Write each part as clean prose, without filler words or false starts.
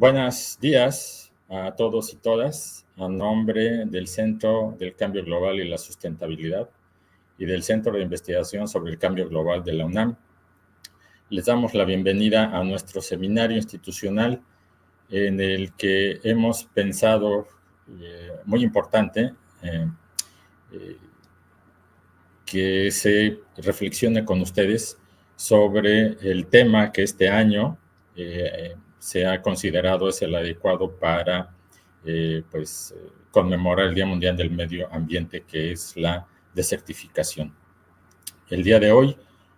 Buenos días a todos y todas. A nombre del Centro del Cambio Global y la Sustentabilidad y del Centro de Investigación sobre el Cambio Global de la UNAM, les damos la bienvenida a nuestro seminario institucional en el que hemos pensado, muy importante, que se reflexione con ustedes sobre el tema que este año se ha considerado es el adecuado para conmemorar el Día Mundial del Medio Ambiente, que es la desertificación. El día de hoy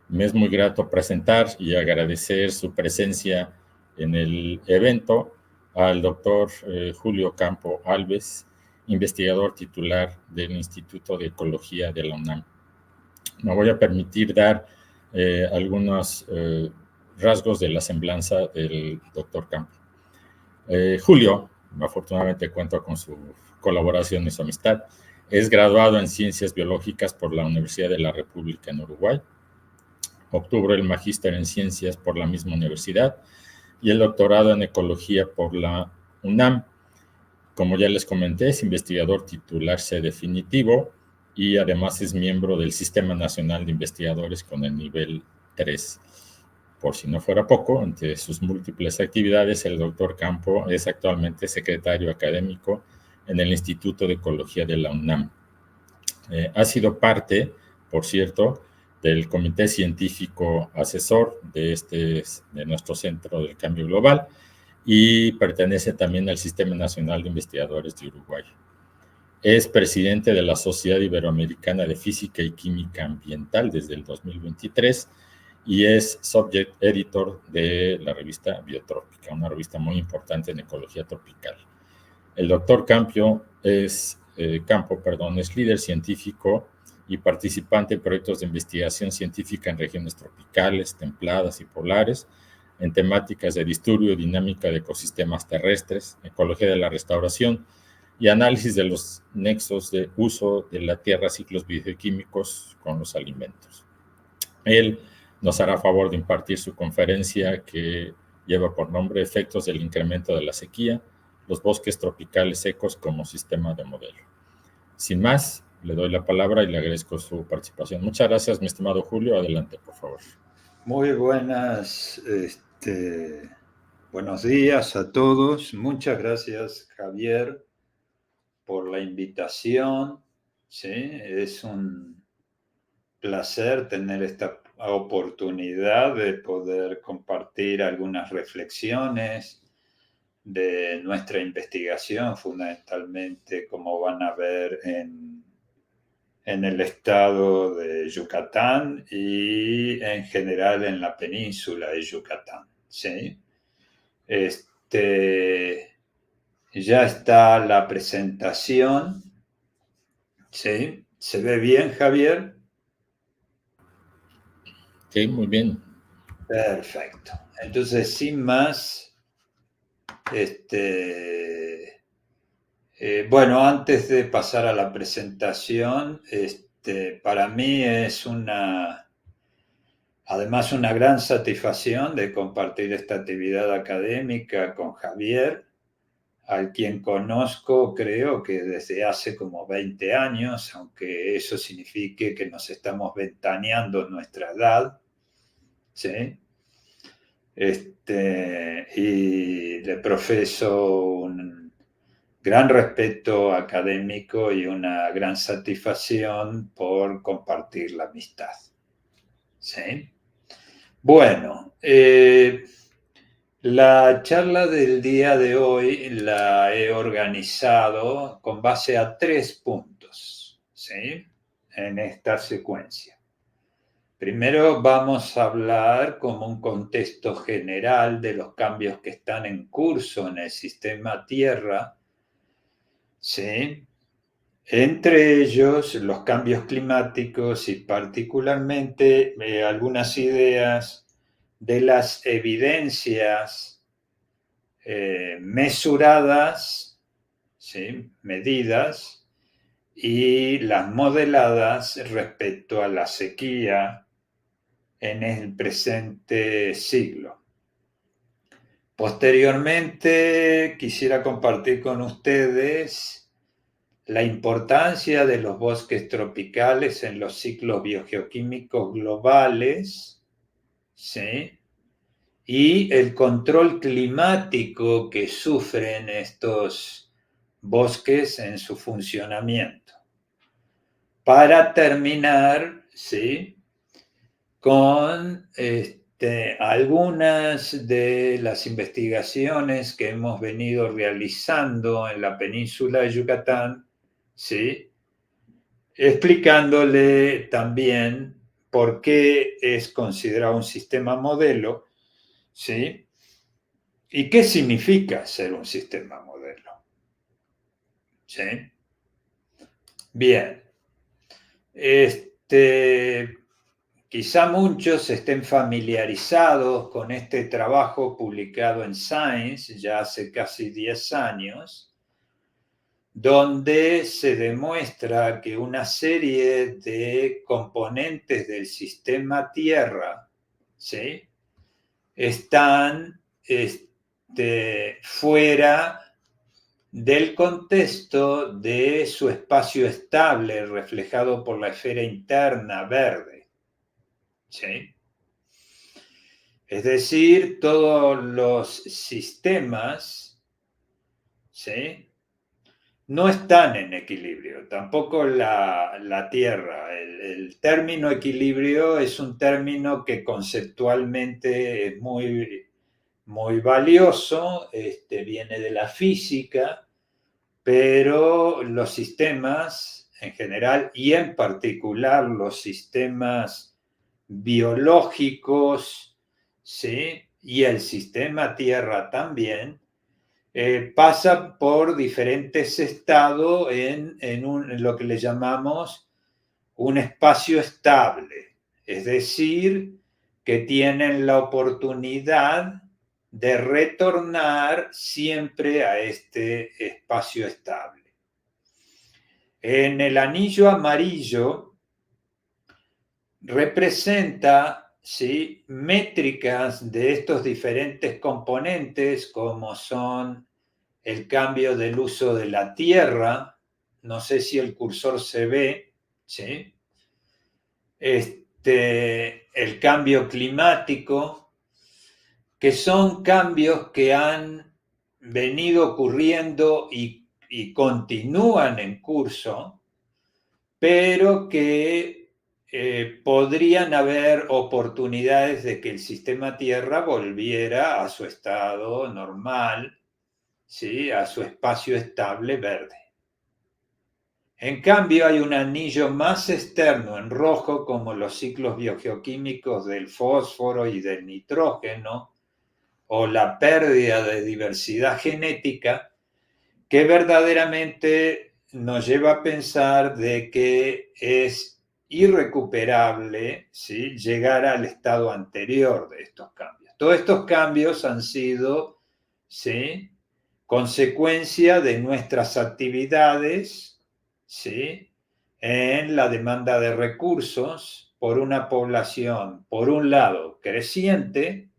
me es muy grato presentar y agradecer su presencia en el evento al doctor Julio Campo Alves, investigador titular del Instituto de Ecología de la UNAM. Me voy a permitir dar algunos rasgos de la semblanza del doctor Campo. Julio, afortunadamente cuento con su colaboración y su amistad, es graduado en Ciencias Biológicas por la Universidad de la República en Uruguay. Obtuvo el magíster en Ciencias por la misma universidad y el doctorado en Ecología por la UNAM. Como ya les comenté, es investigador titular C definitivo y además es miembro del Sistema Nacional de Investigadores con el nivel 3. Por si no fuera poco, entre sus múltiples actividades, el doctor Campo es actualmente secretario académico en el Instituto de Ecología de la UNAM. Ha sido parte, por cierto, del Comité Científico Asesor de nuestro Centro del Cambio Global y pertenece también al Sistema Nacional de Investigadores de Uruguay. Es presidente de la Sociedad Iberoamericana de Física y Química Ambiental desde el 2023 y es subject editor de la revista Biotrópica, una revista muy importante en ecología tropical. El doctor Campo es líder científico y participante en proyectos de investigación científica en regiones tropicales, templadas y polares, en temáticas de disturbio y dinámica de ecosistemas terrestres, ecología de la restauración y análisis de los nexos de uso de la tierra, ciclos bioquímicos con los alimentos. Él nos hará favor de impartir su conferencia que lleva por nombre Efectos del incremento de la sequía, los bosques tropicales secos como sistema de modelo. Sin más, le doy la palabra y le agradezco su participación. Muchas gracias, mi estimado Julio. Adelante, por favor. Muy buenos días a todos. Muchas gracias, Javier, por la invitación. ¿Sí? Es un placer tener esta oportunidad de poder compartir algunas reflexiones de nuestra investigación, fundamentalmente, como van a ver, en el estado de Yucatán y en general en la península de Yucatán. ¿Sí? Ya está la presentación. ¿Sí? ¿Se ve bien, Javier? Sí, muy bien. Perfecto. Entonces, sin más, bueno, antes de pasar a la presentación, para mí es además una gran satisfacción de compartir esta actividad académica con Javier, al quien conozco, creo que desde hace como 20 años, aunque eso signifique que nos estamos ventaneando nuestra edad, ¿sí? Y le profeso un gran respeto académico y una gran satisfacción por compartir la amistad. ¿Sí? Bueno, la charla del día de hoy la he organizado con base a 3 puntos, ¿sí? En esta secuencia. Primero vamos a hablar como un contexto general de los cambios que están en curso en el sistema Tierra, ¿sí? Entre ellos los cambios climáticos y particularmente algunas ideas de las evidencias mesuradas, ¿sí? Medidas, y las modeladas respecto a la sequía en el presente siglo. Posteriormente, quisiera compartir con ustedes la importancia de los bosques tropicales en los ciclos biogeoquímicos globales, ¿sí? Y el control climático que sufren estos bosques en su funcionamiento. Para terminar, ¿sí?, con algunas de las investigaciones que hemos venido realizando en la península de Yucatán, ¿sí?, explicándole también por qué es considerado un sistema modelo, ¿sí?, y qué significa ser un sistema modelo, ¿sí? Bien, quizá muchos estén familiarizados con este trabajo publicado en Science ya hace casi 10 años, donde se demuestra que una serie de componentes del sistema Tierra, ¿sí?, están fuera del contexto de su espacio estable reflejado por la esfera interna verde, ¿sí? Es decir, todos los sistemas, ¿sí?, no están en equilibrio, tampoco la Tierra. El término equilibrio es un término que conceptualmente es muy, muy valioso, viene de la física, pero los sistemas en general y en particular los sistemas biológicos, ¿sí?, y el sistema Tierra también, pasan por diferentes estados en lo que le llamamos un espacio estable, es decir, que tienen la oportunidad de retornar siempre a este espacio estable. En el anillo amarillo representa, ¿sí?, métricas de estos diferentes componentes, como son el cambio del uso de la tierra, no sé si el cursor se ve, ¿sí?, el cambio climático, que son cambios que han venido ocurriendo y continúan en curso, pero que podrían haber oportunidades de que el sistema Tierra volviera a su estado normal, ¿sí?, a su espacio estable verde. En cambio, hay un anillo más externo en rojo, como los ciclos biogeoquímicos del fósforo y del nitrógeno, o la pérdida de diversidad genética, que verdaderamente nos lleva a pensar de que es irrecuperable, ¿sí?, llegar al estado anterior de estos cambios. Todos estos cambios han sido, ¿sí?, consecuencia de nuestras actividades, ¿sí?, en la demanda de recursos por una población, por un lado, creciente,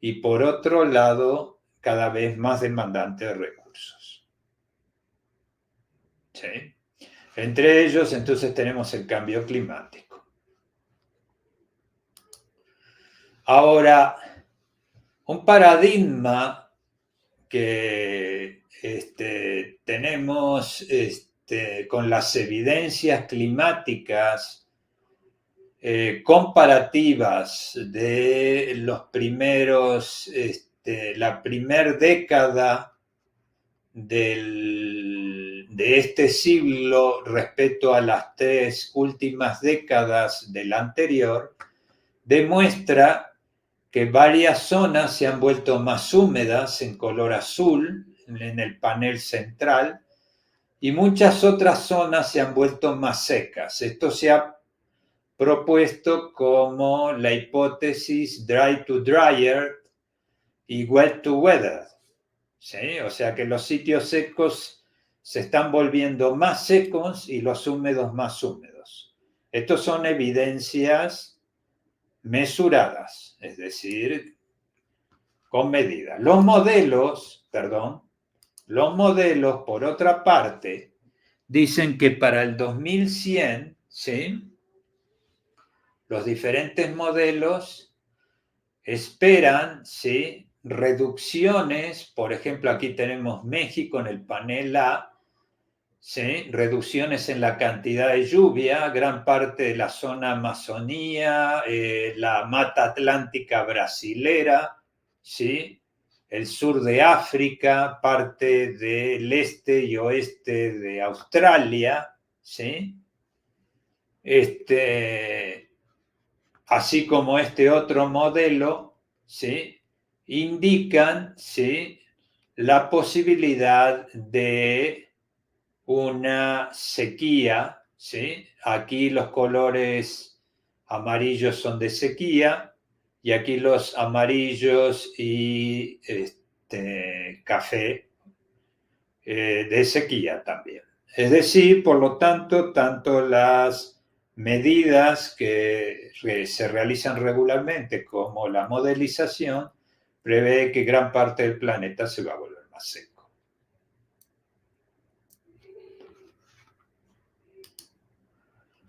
y por otro lado, cada vez más demandante de recursos, ¿sí? Entre ellos, entonces, tenemos el cambio climático. Ahora, un paradigma que tenemos con las evidencias climáticas comparativas de los primeros, la primera década de este siglo respecto a las 3 últimas décadas del anterior, demuestra que varias zonas se han vuelto más húmedas en color azul en el panel central y muchas otras zonas se han vuelto más secas. Esto se ha propuesto como la hipótesis dry to drier y wet to weather, ¿sí? O sea que los sitios secos se están volviendo más secos y los húmedos más húmedos. Estos son evidencias mesuradas, es decir, con medidas. Los modelos, por otra parte, dicen que para el 2100, ¿sí?, los diferentes modelos esperan, ¿sí?, reducciones. Por ejemplo, aquí tenemos México en el panel A, ¿sí?, reducciones en la cantidad de lluvia, gran parte de la zona Amazonía, la mata atlántica brasilera, ¿sí?, el sur de África, parte del este y oeste de Australia, ¿sí?, así como este otro modelo, ¿sí?, indican, ¿sí?, la posibilidad de una sequía, ¿sí? Aquí los colores amarillos son de sequía y aquí los amarillos y café de sequía también. Es decir, por lo tanto, tanto las medidas que se realizan regularmente como la modelización prevé que gran parte del planeta se va a volver más seco.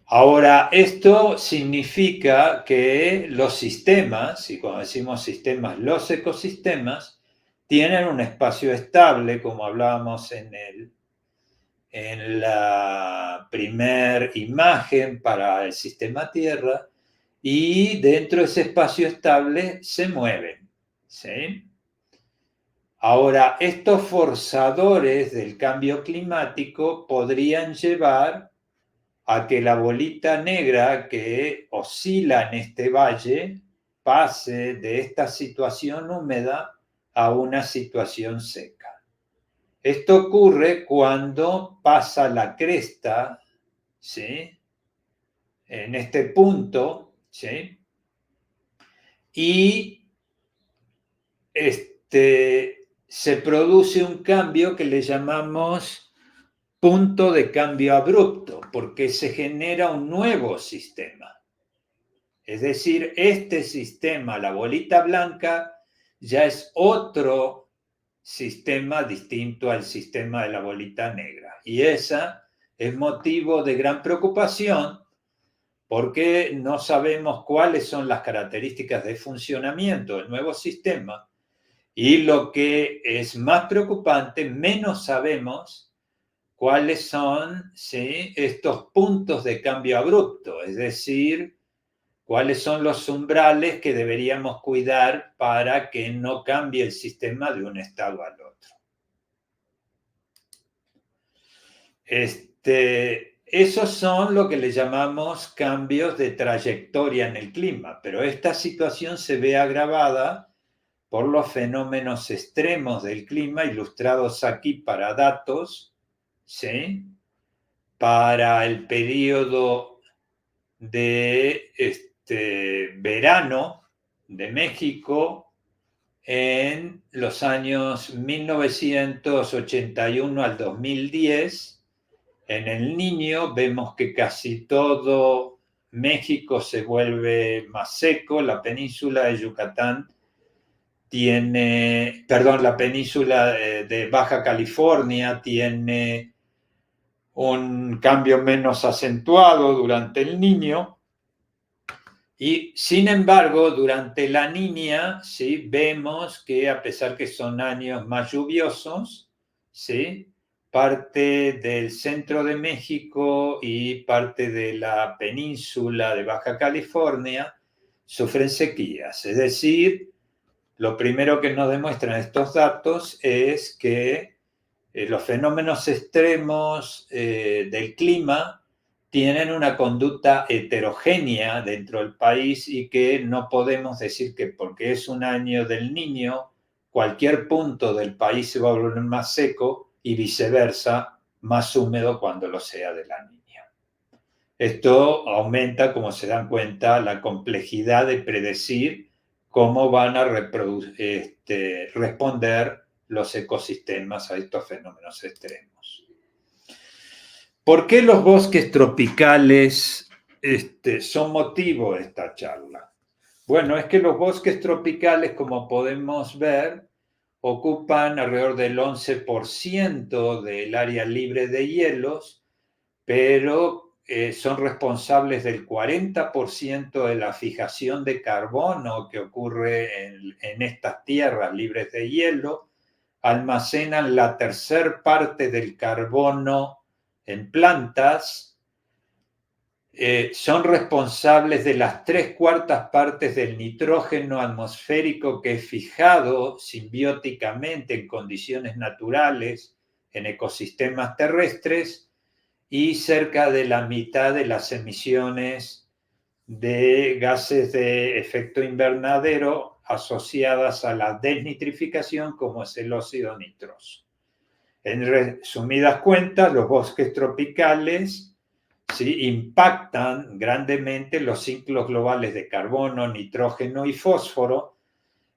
Ahora, esto significa que los sistemas, y cuando decimos sistemas, los ecosistemas, tienen un espacio estable, como hablábamos en la primera imagen para el sistema Tierra, y dentro de ese espacio estable se mueven, ¿sí? Ahora, estos forzadores del cambio climático podrían llevar a que la bolita negra que oscila en este valle pase de esta situación húmeda a una situación seca. Esto ocurre cuando pasa la cresta, ¿sí?, en este punto, ¿sí?, y se produce un cambio que le llamamos punto de cambio abrupto, porque se genera un nuevo sistema. Es decir, este sistema, la bolita blanca, ya es otro sistema distinto al sistema de la bolita negra. Y esa es motivo de gran preocupación porque no sabemos cuáles son las características de funcionamiento del nuevo sistema. Y lo que es más preocupante, menos sabemos cuáles son, ¿sí?, estos puntos de cambio abrupto, es decir, cuáles son los umbrales que deberíamos cuidar para que no cambie el sistema de un estado al otro. Esos son lo que le llamamos cambios de trayectoria en el clima, pero esta situación se ve agravada por los fenómenos extremos del clima ilustrados aquí para datos, ¿sí?, para el periodo de verano de México en los años 1981 al 2010. En el Niño vemos que casi todo México se vuelve más seco, la península de Yucatán la península de Baja California tiene un cambio menos acentuado durante el Niño. Y sin embargo, durante la Niña, ¿sí?, vemos que a pesar que son años más lluviosos, ¿sí?, parte del centro de México y parte de la península de Baja California sufren sequías. Es decir, lo primero que nos demuestran estos datos es que los fenómenos extremos del clima tienen una conducta heterogénea dentro del país y que no podemos decir que porque es un año del Niño, cualquier punto del país se va a volver más seco y viceversa, más húmedo cuando lo sea de la Niña. Esto aumenta, como se dan cuenta, la complejidad de predecir cómo van a responder los ecosistemas a estos fenómenos extremos. ¿Por qué los bosques tropicales son motivo de esta charla? Bueno, es que los bosques tropicales, como podemos ver, ocupan alrededor del 11% del área libre de hielos, pero son responsables del 40% de la fijación de carbono que ocurre en estas tierras libres de hielo, almacenan la tercer parte del carbono en plantas, son responsables de las 3/4 partes del nitrógeno atmosférico que es fijado simbióticamente en condiciones naturales en ecosistemas terrestres y cerca de la mitad de las emisiones de gases de efecto invernadero asociadas a la desnitrificación, como es el óxido nitroso. En resumidas cuentas, los bosques tropicales, ¿sí?, impactan grandemente los ciclos globales de carbono, nitrógeno y fósforo,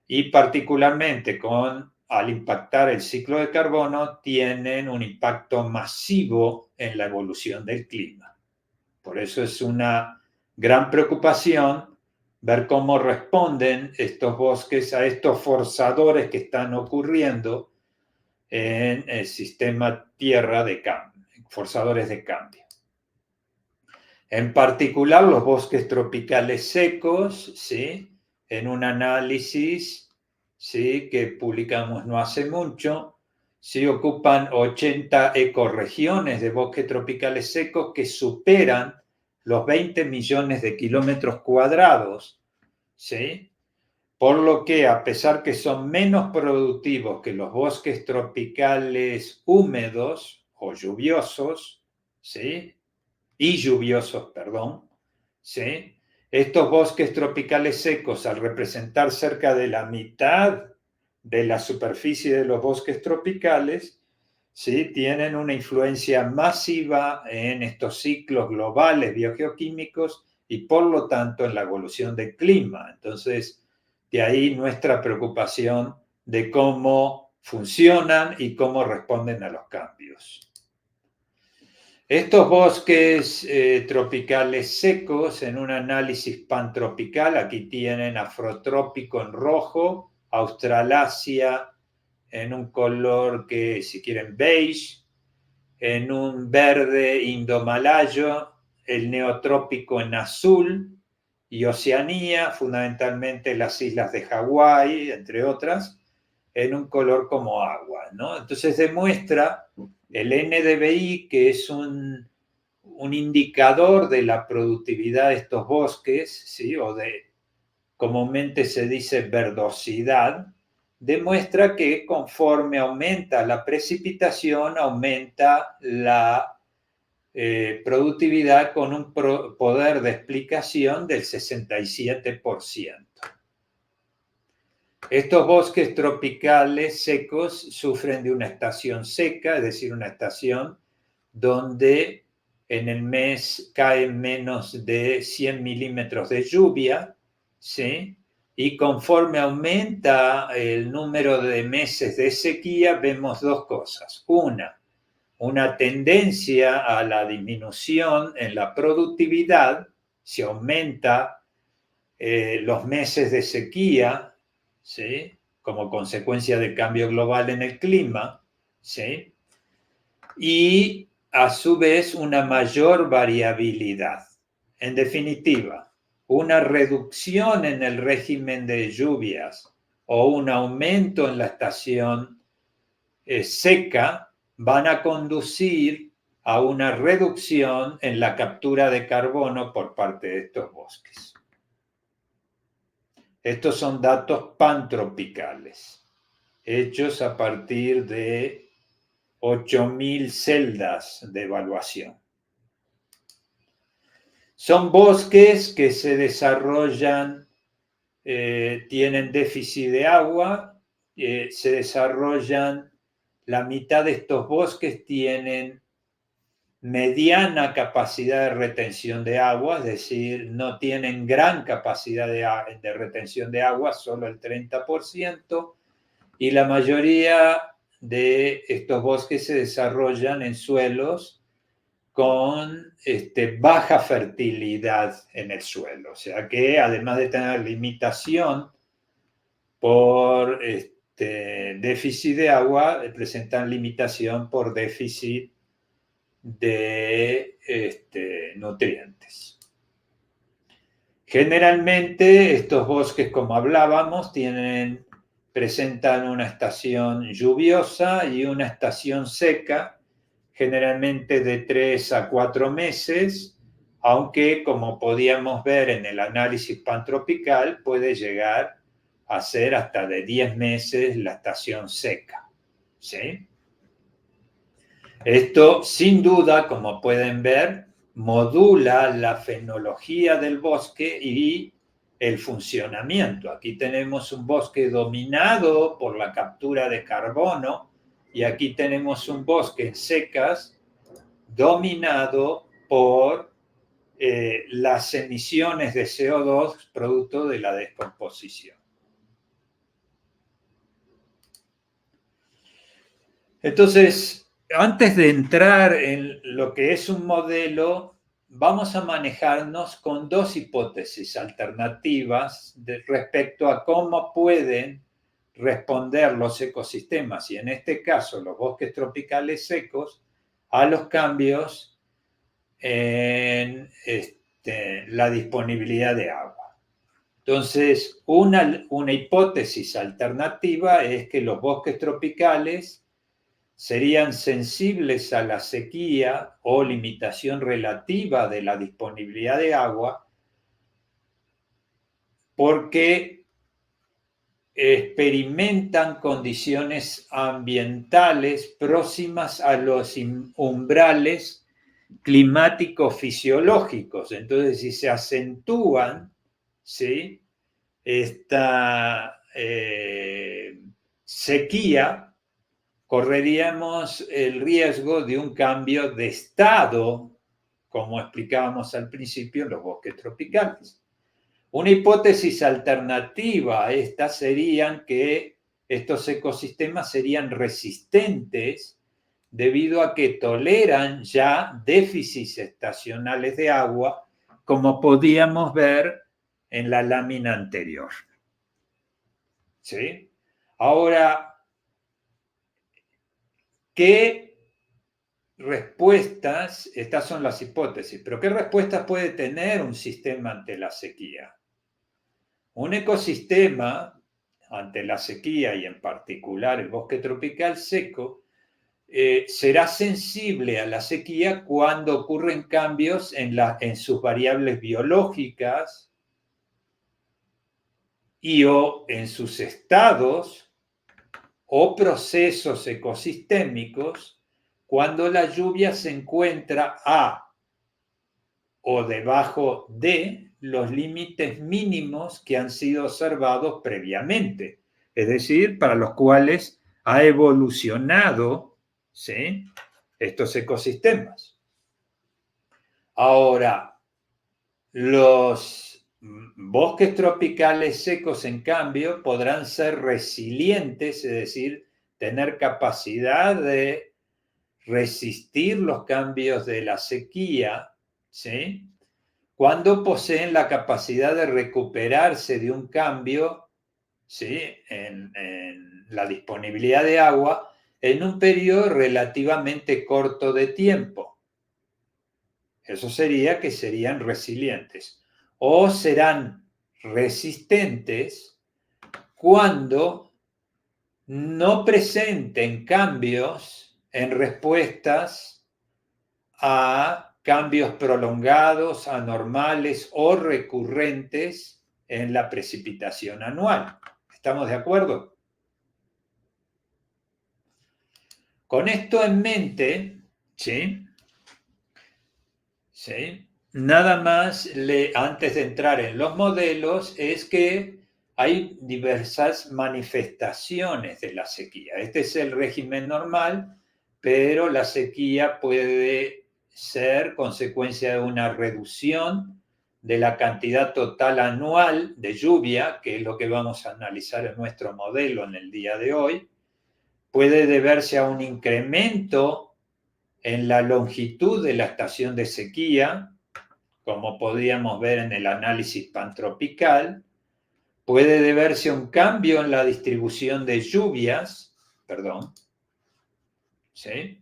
y particularmente al impactar el ciclo de carbono, tienen un impacto masivo en la evolución del clima. Por eso es una gran preocupación ver cómo responden estos bosques a estos forzadores que están ocurriendo en el sistema Tierra de cambio, forzadores de cambio. En particular, los bosques tropicales secos, ¿sí?, en un análisis, ¿sí?, que publicamos no hace mucho, ¿sí?, ocupan 80 ecorregiones de bosques tropicales secos que superan los 20 millones de kilómetros cuadrados, ¿sí? Por lo que, a pesar que son menos productivos que los bosques tropicales húmedos o lluviosos, ¿sí?, y lluviosos, perdón, ¿sí?, estos bosques tropicales secos, al representar cerca de la mitad de la superficie de los bosques tropicales, ¿sí?, tienen una influencia masiva en estos ciclos globales biogeoquímicos y por lo tanto en la evolución del clima. Entonces, de ahí nuestra preocupación de cómo funcionan y cómo responden a los cambios. Estos bosques tropicales secos, en un análisis pantropical, aquí tienen afrotrópico en rojo, Australasia en un color que, si quieren, beige, en un verde indomalayo, el neotrópico en azul, y Oceanía, fundamentalmente las islas de Hawái, entre otras, en un color como agua, ¿no? Entonces demuestra el NDVI, que es un indicador de la productividad de estos bosques, ¿sí?, o de, comúnmente se dice, verdosidad, demuestra que conforme aumenta la precipitación, aumenta la productividad con un poder de explicación del 67%. Estos bosques tropicales secos sufren de una estación seca, es decir, una estación donde en el mes caen menos de 100 milímetros de lluvia, ¿sí? Y conforme aumenta el número de meses de sequía, vemos dos cosas. Una tendencia a la disminución en la productividad, si aumenta los meses de sequía, ¿sí?, como consecuencia del cambio global en el clima, ¿sí?, y a su vez una mayor variabilidad. En definitiva, una reducción en el régimen de lluvias o un aumento en la estación seca van a conducir a una reducción en la captura de carbono por parte de estos bosques. Estos son datos pantropicales, hechos a partir de 8.000 celdas de evaluación. Son bosques que se desarrollan, tienen déficit de agua, se desarrollan, la mitad de estos bosques tienen mediana capacidad de retención de agua, es decir, no tienen gran capacidad de retención de agua, solo el 30%, y la mayoría de estos bosques se desarrollan en suelos con baja fertilidad en el suelo. O sea que además de tener limitación por déficit de agua, presentan limitación por déficit de nutrientes. Generalmente estos bosques, como hablábamos, presentan una estación lluviosa y una estación seca, generalmente de 3 a 4 meses, aunque como podíamos ver en el análisis pantropical, puede llegar a ser hasta de 10 meses la estación seca, ¿sí? Esto, sin duda, como pueden ver, modula la fenología del bosque y el funcionamiento. Aquí tenemos un bosque dominado por la captura de carbono y aquí tenemos un bosque en secas dominado por las emisiones de CO2 producto de la descomposición. Entonces, antes de entrar en lo que es un modelo, vamos a manejarnos con dos hipótesis alternativas respecto a cómo pueden responder los ecosistemas, y en este caso los bosques tropicales secos, a los cambios en la disponibilidad de agua. Entonces, una hipótesis alternativa es que los bosques tropicales serían sensibles a la sequía o limitación relativa de la disponibilidad de agua porque experimentan condiciones ambientales próximas a los umbrales climáticos fisiológicos. Entonces, si se acentúan, ¿sí?, esta sequía, correríamos el riesgo de un cambio de estado, como explicábamos al principio en los bosques tropicales. Una hipótesis alternativa a esta serían que estos ecosistemas serían resistentes debido a que toleran ya déficits estacionales de agua, como podíamos ver en la lámina anterior. ¿Sí? Ahora, ¿qué respuestas? Estas son las hipótesis, pero ¿qué respuestas puede tener un sistema ante la sequía? Un ecosistema ante la sequía, y en particular el bosque tropical seco, será sensible a la sequía cuando ocurren cambios en sus variables biológicas o en sus estados o procesos ecosistémicos cuando la lluvia se encuentra a o debajo de los límites mínimos que han sido observados previamente, es decir, para los cuales ha evolucionado, ¿sí?, estos ecosistemas. Ahora, los bosques tropicales secos, en cambio, podrán ser resilientes, es decir, tener capacidad de resistir los cambios de la sequía, ¿sí?, cuando poseen la capacidad de recuperarse de un cambio, ¿sí?, en la disponibilidad de agua en un periodo relativamente corto de tiempo. Eso sería que serían resilientes. O serán resistentes cuando no presenten cambios en respuestas a cambios prolongados, anormales o recurrentes en la precipitación anual. ¿Estamos de acuerdo? Con esto en mente, ¿sí?, nada más, antes de entrar en los modelos, es que hay diversas manifestaciones de la sequía. Este es el régimen normal, pero la sequía puede ser consecuencia de una reducción de la cantidad total anual de lluvia, que es lo que vamos a analizar en nuestro modelo en el día de hoy. Puede deberse a un incremento en la longitud de la estación de sequía, como podíamos ver en el análisis pantropical. Puede deberse a un cambio en la distribución de lluvias, ¿sí?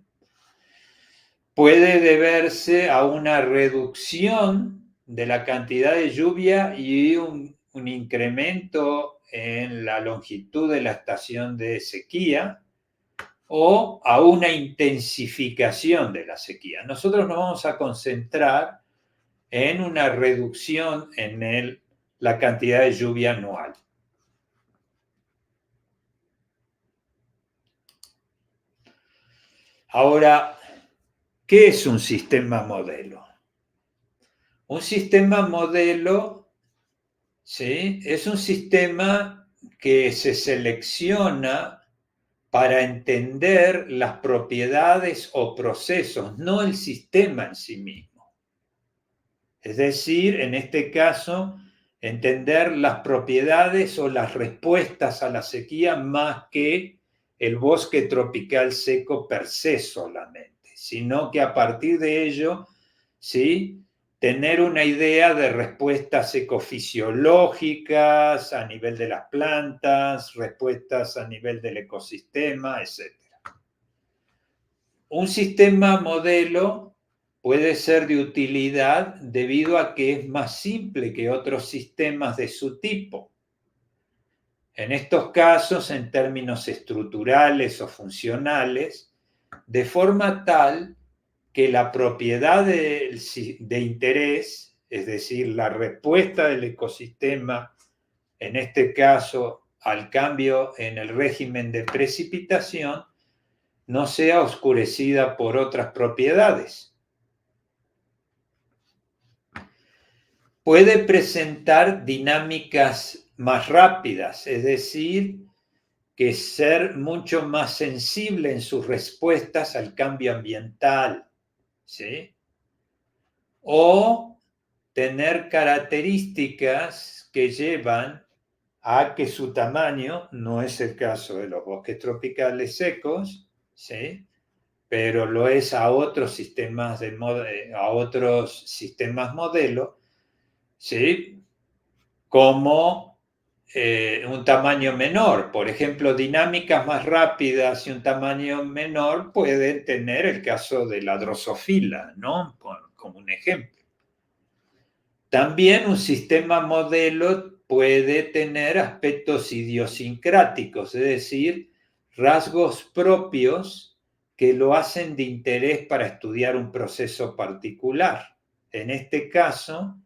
Puede deberse a una reducción de la cantidad de lluvia y un incremento en la longitud de la estación de sequía, o a una intensificación de la sequía. Nosotros nos vamos a concentrar en una reducción en la cantidad de lluvia anual. Ahora, ¿qué es un sistema modelo? Un sistema modelo, ¿sí?, es un sistema que se selecciona para entender las propiedades o procesos, no el sistema en sí mismo. Es decir, en este caso, entender las propiedades o las respuestas a la sequía más que el bosque tropical seco per se solamente, sino que a partir de ello, ¿sí?, tener una idea de respuestas ecofisiológicas a nivel de las plantas, respuestas a nivel del ecosistema, etc. Un sistema modelo puede ser de utilidad debido a que es más simple que otros sistemas de su tipo. En estos casos, en términos estructurales o funcionales, de forma tal que la propiedad de interés, es decir, la respuesta del ecosistema, en este caso al cambio en el régimen de precipitación, no sea oscurecida por otras propiedades. Puede presentar dinámicas más rápidas, es decir, que ser mucho más sensible en sus respuestas al cambio ambiental, ¿sí? O tener características que llevan a que su tamaño, no es el caso de los bosques tropicales secos, ¿sí?, pero lo es a otros sistemas modelo, ¿sí?, como un tamaño menor. Por ejemplo, dinámicas más rápidas y un tamaño menor pueden tener el caso de la drosofila, ¿no?, como un ejemplo. También un sistema modelo puede tener aspectos idiosincráticos, es decir, rasgos propios que lo hacen de interés para estudiar un proceso particular. En este caso,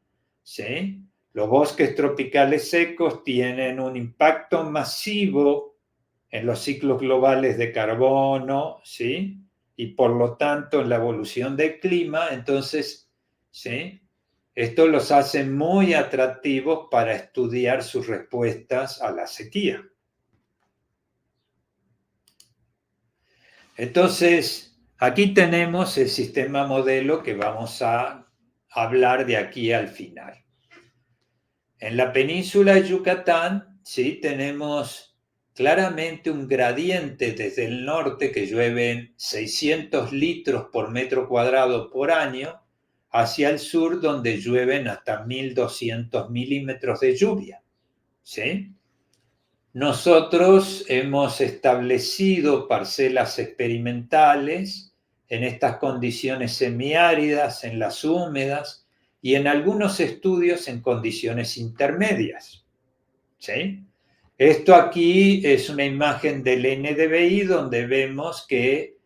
¿sí?, los bosques tropicales secos tienen un impacto masivo en los ciclos globales de carbono, ¿sí?, y por lo tanto en la evolución del clima. Entonces, ¿sí?, esto los hace muy atractivos para estudiar sus respuestas a la sequía. Entonces, aquí tenemos el sistema modelo que vamos a hablar de aquí al final. En la península de Yucatán, sí, tenemos claramente un gradiente desde el norte, que llueven 600 litros por metro cuadrado por año, hacia el sur, donde llueven hasta 1.200 milímetros de lluvia, ¿sí? Nosotros hemos establecido parcelas experimentales en estas condiciones semiáridas, en las húmedas, y en algunos estudios en condiciones intermedias, ¿sí? Esto aquí es una imagen del NDVI donde vemos que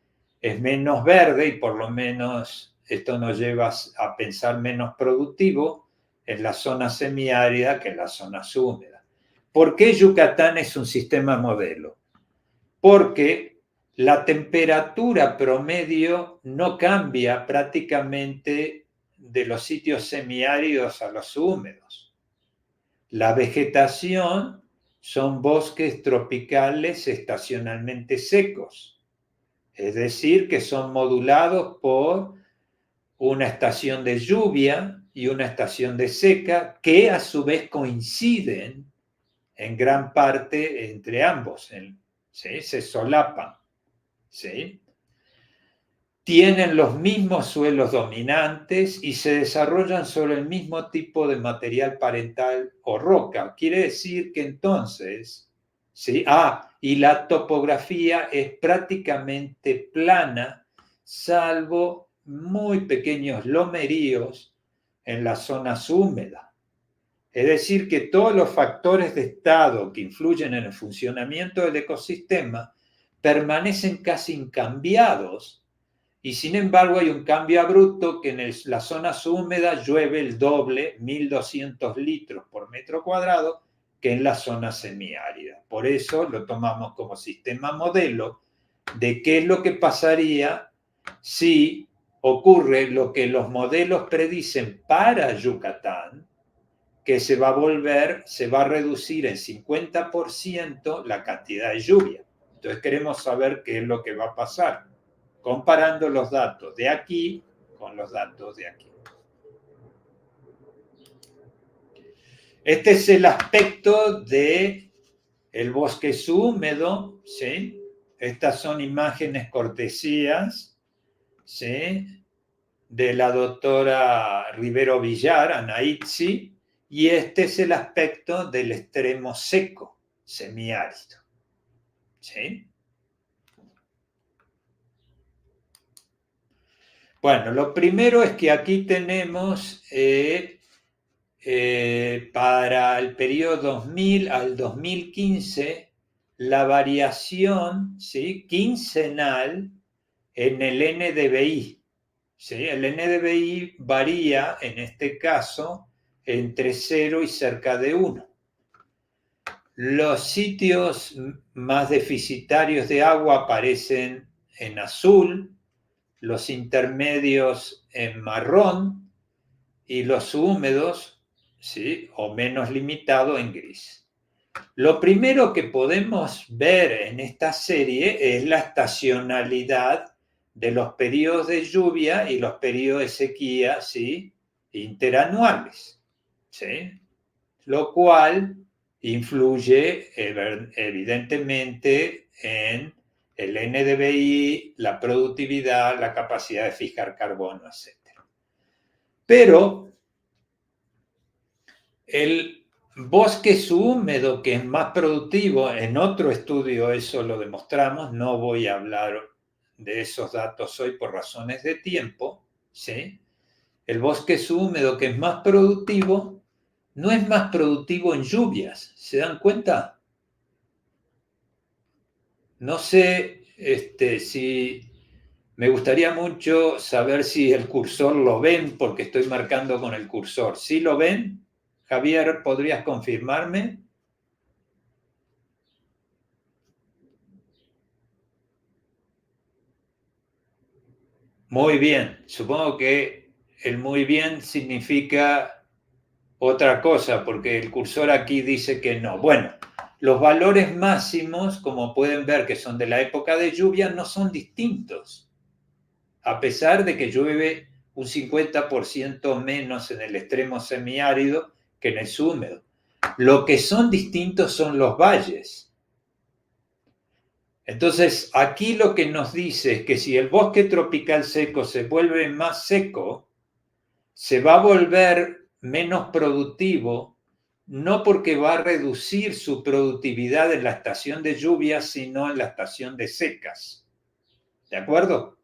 es menos verde, y por lo menos esto nos lleva a pensar menos productivo en la zona semiárida que en las zonas húmedas. ¿Por qué Yucatán es un sistema modelo? Porque la temperatura promedio no cambia prácticamente de los sitios semiáridos a los húmedos. La vegetación son bosques tropicales estacionalmente secos, es decir, que son modulados por una estación de lluvia y una estación de seca, que a su vez coinciden en gran parte entre ambos, ¿sí?, se solapan, ¿sí? tienen los mismos suelos dominantes y se desarrollan sobre el mismo tipo de material parental o roca. Quiere decir que entonces, ¿sí? Y la topografía es prácticamente plana, salvo muy pequeños lomeríos en las zonas húmedas. Es decir, que todos los factores de estado que influyen en el funcionamiento del ecosistema permanecen casi incambiados. Y sin embargo hay un cambio abrupto que en las zonas húmedas llueve el doble, 1.200 litros por metro cuadrado, que en las zonas semiáridas. Por eso lo tomamos como sistema modelo de qué es lo que pasaría si ocurre lo que los modelos predicen para Yucatán, que se va a reducir en 50% la cantidad de lluvia. Entonces queremos saber qué es lo que va a pasar, comparando los datos de aquí con los datos de aquí. Este es el aspecto del bosque subhúmedo, ¿sí? Estas son imágenes cortesías, ¿sí?, de la doctora Rivero Villar, Anaitzi, y este es el aspecto del extremo seco, semiárido, ¿sí? Bueno, lo primero es que aquí tenemos para el periodo 2000 al 2015 la variación, ¿sí?, quincenal en el NDVI. ¿Sí? El NDVI varía, en este caso, entre 0 y cerca de 1. Los sitios más deficitarios de agua aparecen en azul, los intermedios en marrón y los húmedos, ¿sí?, o menos limitado, en gris. Lo primero que podemos ver en esta serie es la estacionalidad de los periodos de lluvia y los periodos de sequía, ¿sí?, interanuales, ¿sí?, lo cual influye evidentemente en el NDVI, la productividad, la capacidad de fijar carbono, etc. Pero el bosque subhúmedo, que es más productivo, en otro estudio eso lo demostramos, no voy a hablar de esos datos hoy por razones de tiempo, ¿sí? El bosque subhúmedo, que es más productivo, no es más productivo en lluvias, ¿se dan cuenta? No sé si me gustaría mucho saber si el cursor lo ven, porque estoy marcando con el cursor. ¿Sí lo ven? Javier, ¿podrías confirmarme? Muy bien. Supongo que el muy bien significa otra cosa, porque el cursor aquí dice que no. Bueno, los valores máximos, como pueden ver que son de la época de lluvia, no son distintos. A pesar de que llueve un 50% menos en el extremo semiárido que en el subhúmedo. Lo que son distintos son los valles. Entonces, aquí lo que nos dice es que si el bosque tropical seco se vuelve más seco, se va a volver menos productivo, no porque va a reducir su productividad en la estación de lluvias, sino en la estación de secas. ¿De acuerdo?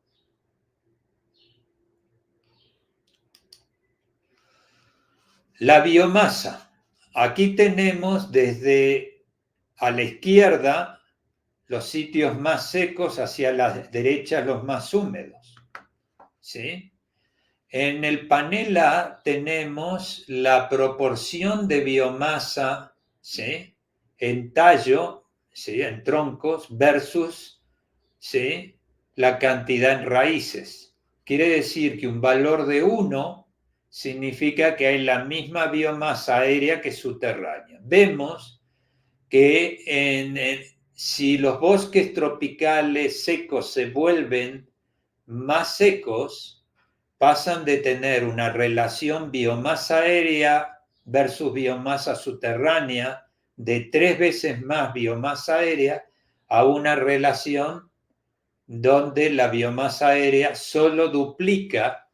La biomasa. Aquí tenemos desde a la izquierda los sitios más secos, hacia la derecha los más húmedos, ¿sí? En el panel A tenemos la proporción de biomasa, ¿sí?, en tallo, ¿sí?, en troncos, versus, ¿sí?, la cantidad en raíces. Quiere decir que un valor de 1 significa que hay la misma biomasa aérea que subterránea. Vemos que si los bosques tropicales secos se vuelven más secos, pasan de tener una relación biomasa aérea versus biomasa subterránea de 3 veces más biomasa aérea a una relación donde la biomasa aérea solo duplica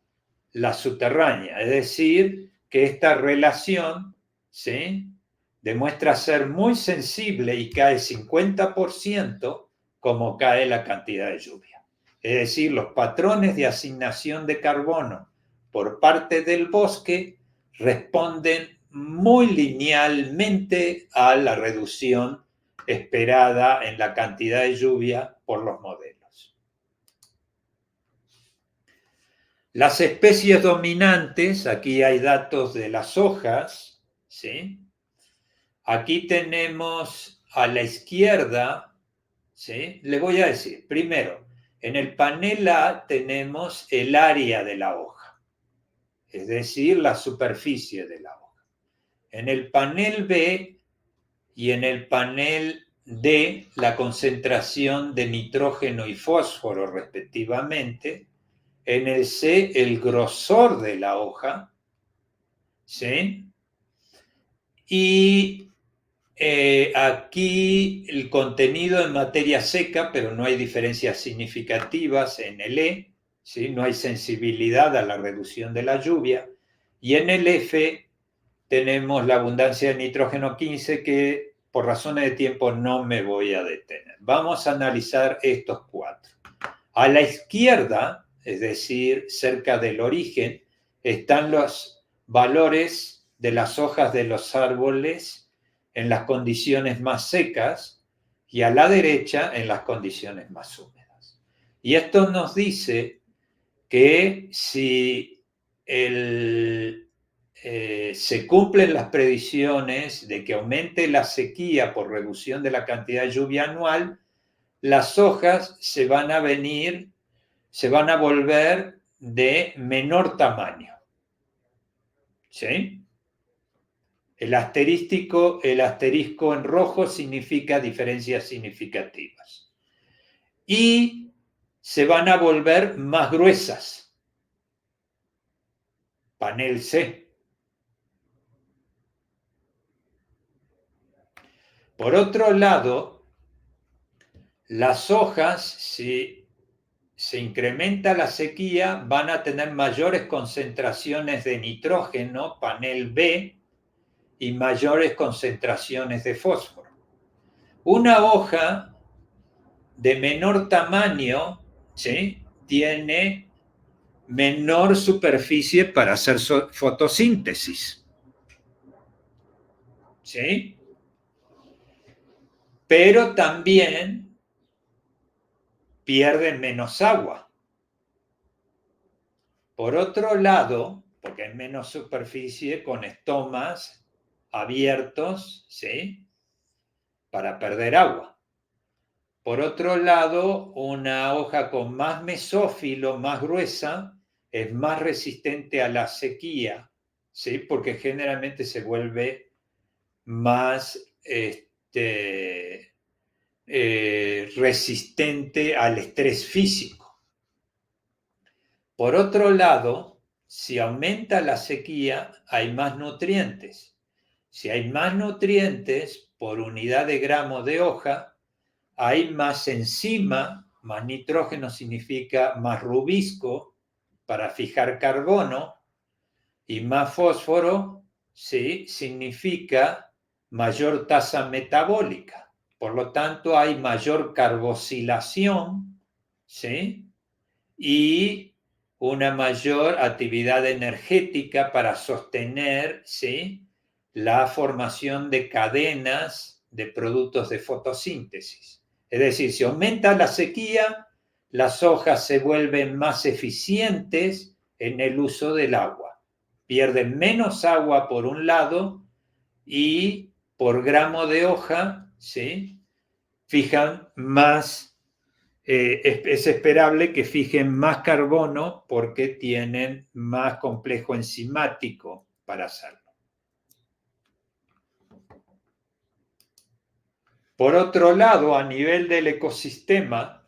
la subterránea. Es decir, que esta relación, ¿sí?, demuestra ser muy sensible y cae 50% como cae la cantidad de lluvia. Es decir, los patrones de asignación de carbono por parte del bosque responden muy linealmente a la reducción esperada en la cantidad de lluvia por los modelos. Las especies dominantes, aquí hay datos de las hojas, ¿sí? Aquí tenemos a la izquierda, ¿sí? Le voy a decir, primero, en el panel A tenemos el área de la hoja, es decir, la superficie de la hoja. En el panel B y en el panel D, la concentración de nitrógeno y fósforo respectivamente. En el C, el grosor de la hoja, ¿sí? Y aquí el contenido en materia seca, pero no hay diferencias significativas en el E, ¿sí? No hay sensibilidad a la reducción de la lluvia. Y en el F tenemos la abundancia de nitrógeno 15, que por razones de tiempo no me voy a detener. Vamos a analizar estos cuatro. A la izquierda, es decir, cerca del origen, están los valores de las hojas de los árboles en las condiciones más secas y a la derecha en las condiciones más húmedas. Y esto nos dice que si se cumplen las predicciones de que aumente la sequía por reducción de la cantidad de lluvia anual, las hojas se van a volver de menor tamaño. ¿Sí? El asterisco en rojo significa diferencias significativas. Y se van a volver más gruesas. Panel C. Por otro lado, las hojas, si se incrementa la sequía, van a tener mayores concentraciones de nitrógeno, panel B, y mayores concentraciones de fósforo. Una hoja de menor tamaño, ¿sí?, tiene menor superficie para hacer fotosíntesis, ¿sí? Pero también pierden menos agua. Por otro lado, porque hay menos superficie con estomas abiertos, ¿sí?, para perder agua. Por otro lado, una hoja con más mesófilo, más gruesa, es más resistente a la sequía, ¿sí?, porque generalmente se vuelve más resistente al estrés físico. Por otro lado, si aumenta la sequía, hay más nutrientes. Si hay más nutrientes por unidad de gramo de hoja, hay más enzima, más nitrógeno significa más rubisco para fijar carbono, y más fósforo, ¿sí?, significa mayor tasa metabólica. Por lo tanto, hay mayor carboxilación, ¿sí?, y una mayor actividad energética para sostener, ¿sí?, la formación de cadenas de productos de fotosíntesis. Es decir, si aumenta la sequía, las hojas se vuelven más eficientes en el uso del agua. Pierden menos agua por un lado y por gramo de hoja, ¿sí?, fijan más, es esperable que fijen más carbono porque tienen más complejo enzimático para hacerlo. Por otro lado, a nivel del ecosistema,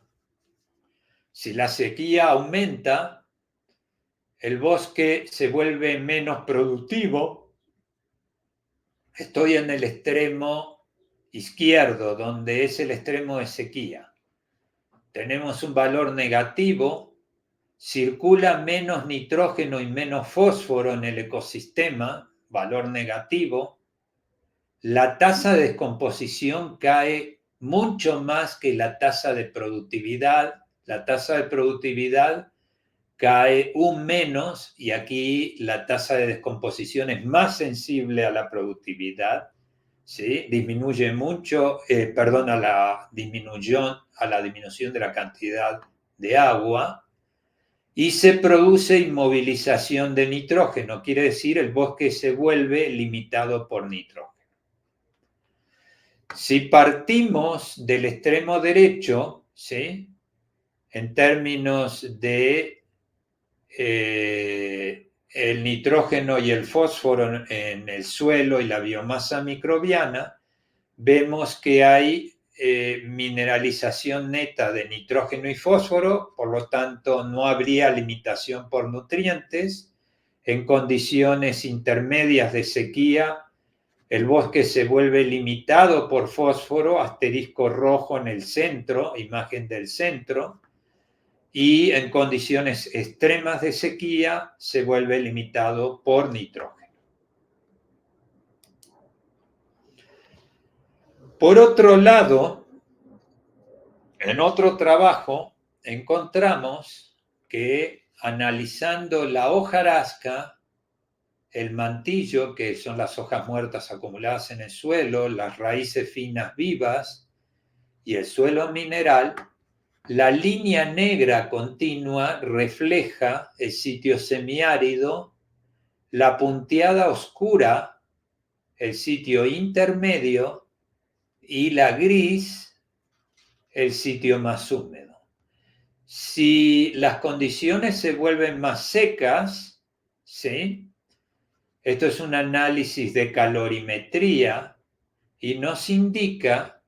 si la sequía aumenta, el bosque se vuelve menos productivo. Estoy en el extremo izquierdo, donde es el extremo de sequía. tenemos un valor negativo, circula menos nitrógeno y menos fósforo en el ecosistema, valor negativo, la tasa de descomposición cae mucho más que la tasa de productividad. La tasa de productividad cae un menos y aquí la tasa de descomposición es más sensible a la productividad, ¿sí? Disminuye mucho, a la disminución de la cantidad de agua y se produce inmovilización de nitrógeno, quiere decir el bosque se vuelve limitado por nitrógeno. Si partimos del extremo derecho, ¿sí? En términos de el nitrógeno y el fósforo en el suelo y la biomasa microbiana, vemos que hay mineralización neta de nitrógeno y fósforo, por lo tanto no habría limitación por nutrientes. En condiciones intermedias de sequía, el bosque se vuelve limitado por fósforo, asterisco rojo en el centro, imagen del centro, y en condiciones extremas de sequía se vuelve limitado por nitrógeno. Por otro lado, en otro trabajo encontramos que analizando la hojarasca, el mantillo, que son las hojas muertas acumuladas en el suelo, las raíces finas vivas y el suelo mineral, la línea negra continua refleja el sitio semiárido, la punteada oscura, el sitio intermedio, y la gris, el sitio más húmedo. Si las condiciones se vuelven más secas, ¿sí? Esto es un análisis de calorimetría y nos indica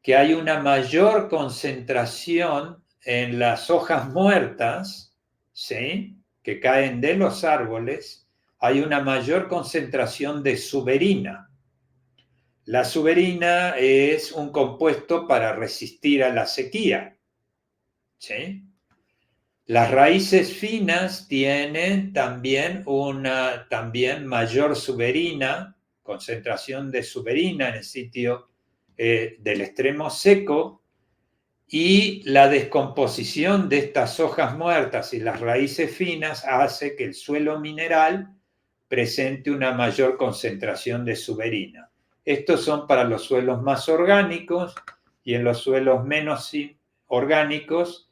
que hay una mayor concentración en las hojas muertas, ¿sí? Que caen de los árboles, hay una mayor concentración de suberina. La suberina es un compuesto para resistir a la sequía, ¿sí? Las raíces finas tienen también mayor suberina, concentración de suberina en el sitio del extremo seco, y la descomposición de estas hojas muertas y las raíces finas hace que el suelo mineral presente una mayor concentración de suberina. Estos son para los suelos más orgánicos, y en los suelos menos orgánicos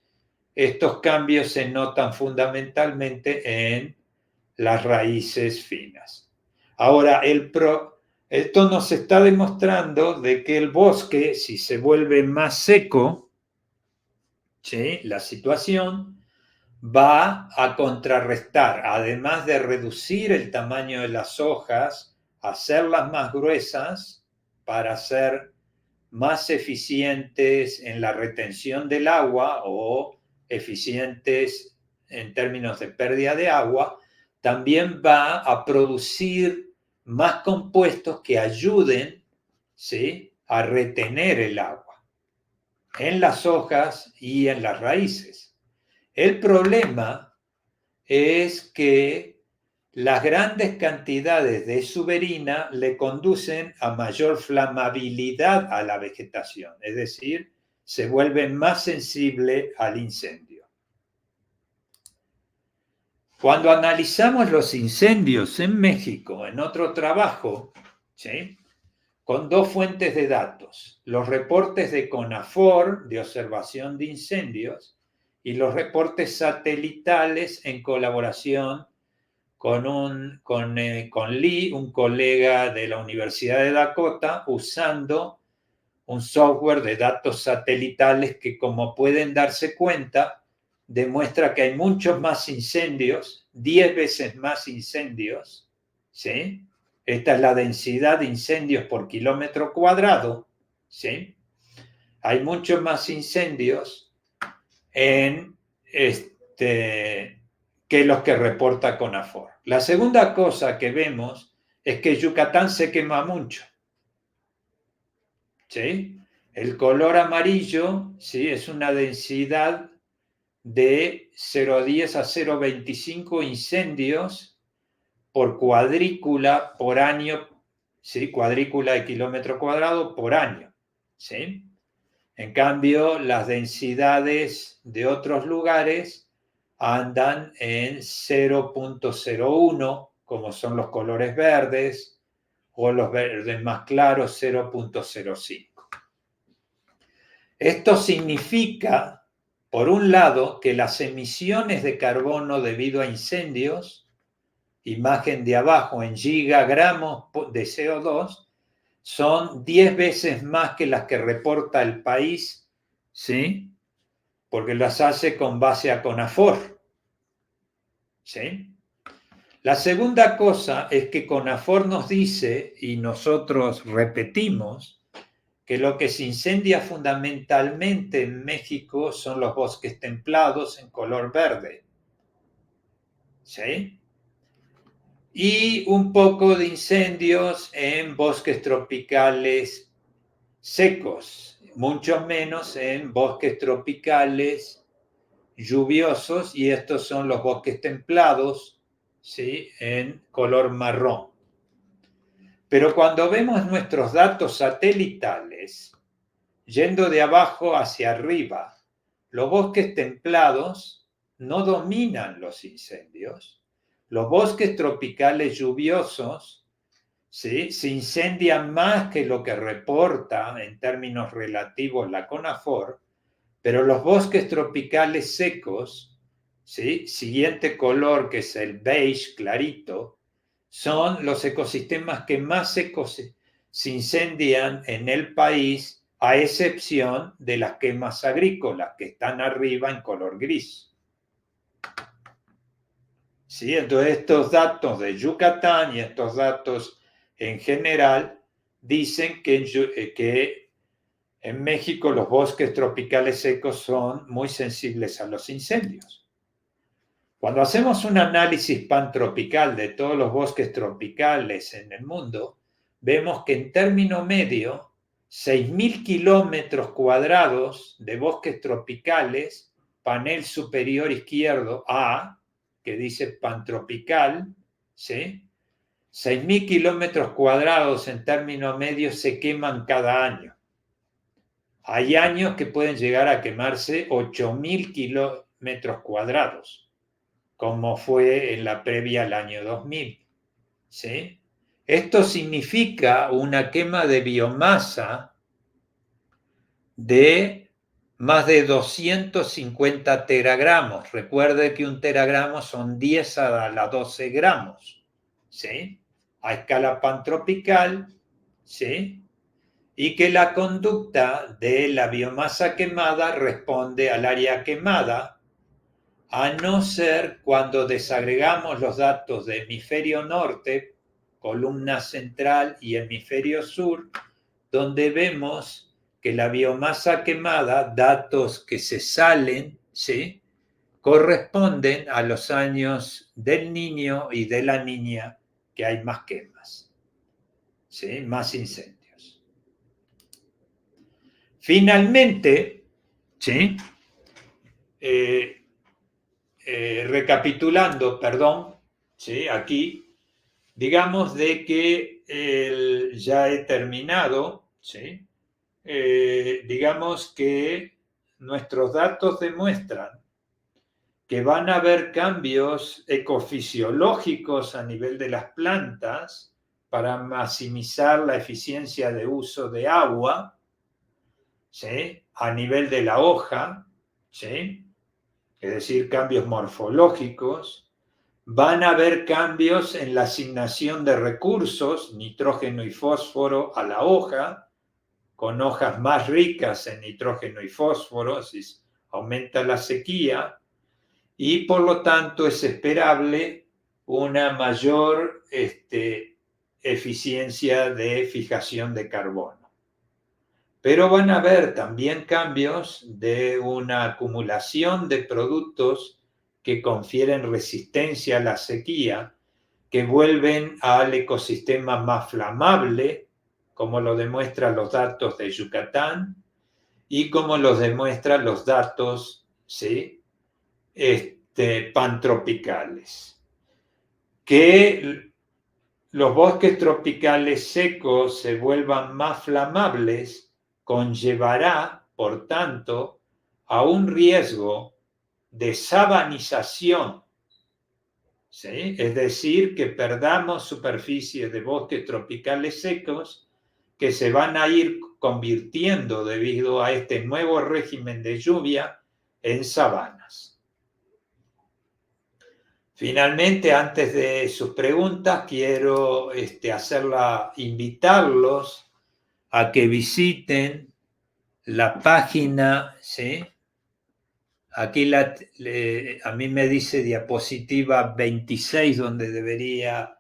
estos cambios se notan fundamentalmente en las raíces finas. Ahora, esto nos está demostrando de que el bosque, si se vuelve más seco, ¿sí? La situación va a contrarrestar, además de reducir el tamaño de las hojas, hacerlas más gruesas para ser más eficientes en la retención del agua o eficientes en términos de pérdida de agua, también va a producir más compuestos que ayuden, ¿sí? A retener el agua en las hojas y en las raíces. El problema es que las grandes cantidades de suberina le conducen a mayor flamabilidad a la vegetación, es decir, se vuelve más sensible al incendio. Cuando analizamos los incendios en México, en otro trabajo, ¿sí? Con dos fuentes de datos, los reportes de CONAFOR de observación de incendios y los reportes satelitales en colaboración con Lee, un colega de la Universidad de Dakota, usando un software de datos satelitales que, como pueden darse cuenta, demuestra que hay muchos más incendios, 10 veces más incendios, ¿sí? Esta es la densidad de incendios por kilómetro cuadrado, ¿sí? Hay muchos más incendios que los que reporta CONAFOR. La segunda cosa que vemos es que Yucatán se quema mucho, ¿sí? El color amarillo, ¿sí?, es una densidad de 0,10 a 0,25 incendios por cuadrícula por año, ¿sí?, cuadrícula de kilómetro cuadrado por año, ¿sí? En cambio, las densidades de otros lugares andan en 0,01, como son los colores verdes, o los verdes más claros, 0,05. Esto significa, por un lado, que las emisiones de carbono debido a incendios, imagen de abajo en gigagramos de CO2, son 10 veces más que las que reporta el país, ¿sí?, porque las hace con base a CONAFOR, ¿sí? La segunda cosa es que CONAFOR nos dice, y nosotros repetimos, que lo que se incendia fundamentalmente en México son los bosques templados en color verde, ¿sí? Y un poco de incendios en bosques tropicales secos, mucho menos en bosques tropicales lluviosos, y estos son los bosques templados, ¿sí?, en color marrón. Pero cuando vemos nuestros datos satelitales, yendo de abajo hacia arriba, los bosques templados no dominan los incendios. Los bosques tropicales lluviosos, ¿sí?, se incendian más que lo que reporta en términos relativos la CONAFOR, pero los bosques tropicales secos, ¿sí?, siguiente color, que es el beige clarito, son los ecosistemas que más se incendian en el país, a excepción de las quemas agrícolas, que están arriba en color gris. ¿Sí? Entonces, estos datos de Yucatán y estos datos en general dicen que en México los bosques tropicales secos son muy sensibles a los incendios. Cuando hacemos un análisis pantropical de todos los bosques tropicales en el mundo, vemos que en término medio, 6.000 kilómetros cuadrados de bosques tropicales, panel superior izquierdo A, que dice pantropical, ¿sí?, 6.000 kilómetros cuadrados en término medio se queman cada año. Hay años que pueden llegar a quemarse 8.000 kilómetros cuadrados, como fue en la previa al año 2000, ¿sí? Esto significa una quema de biomasa de más de 250 teragramos. Recuerde que un teragramo son 10 a la 12 gramos, ¿sí?, a escala pantropical, ¿sí?, y que la conducta de la biomasa quemada responde al área quemada, a no ser cuando desagregamos los datos de hemisferio norte, columna central, y hemisferio sur, donde vemos que la biomasa quemada, datos que se salen, ¿sí?, corresponden a los años del niño y de la niña, que hay más quemas, ¿sí?, más incendios. Finalmente, ¿sí?, recapitulando, perdón, ¿sí?, aquí, digamos de que ya he terminado, ¿sí?, digamos que nuestros datos demuestran que van a haber cambios ecofisiológicos a nivel de las plantas para maximizar la eficiencia de uso de agua, ¿sí?, a nivel de la hoja, ¿sí?, es decir, cambios morfológicos. Van a haber cambios en la asignación de recursos, nitrógeno y fósforo, a la hoja, con hojas más ricas en nitrógeno y fósforo, si aumenta la sequía, y por lo tanto es esperable una mayor eficiencia de fijación de carbono. Pero van a haber también cambios de una acumulación de productos que confieren resistencia a la sequía, que vuelven al ecosistema más flamable, como lo demuestran los datos de Yucatán, y como los demuestran los datos, ¿sí? Pantropicales. Que los bosques tropicales secos se vuelvan más flamables conllevará, por tanto, a un riesgo de sabanización, ¿sí? Es decir, que perdamos superficies de bosques tropicales secos que se van a ir convirtiendo debido a este nuevo régimen de lluvia en sabanas. Finalmente, antes de sus preguntas, quiero invitarlos a que visiten la página, ¿sí? Aquí a mí me dice diapositiva 26, donde debería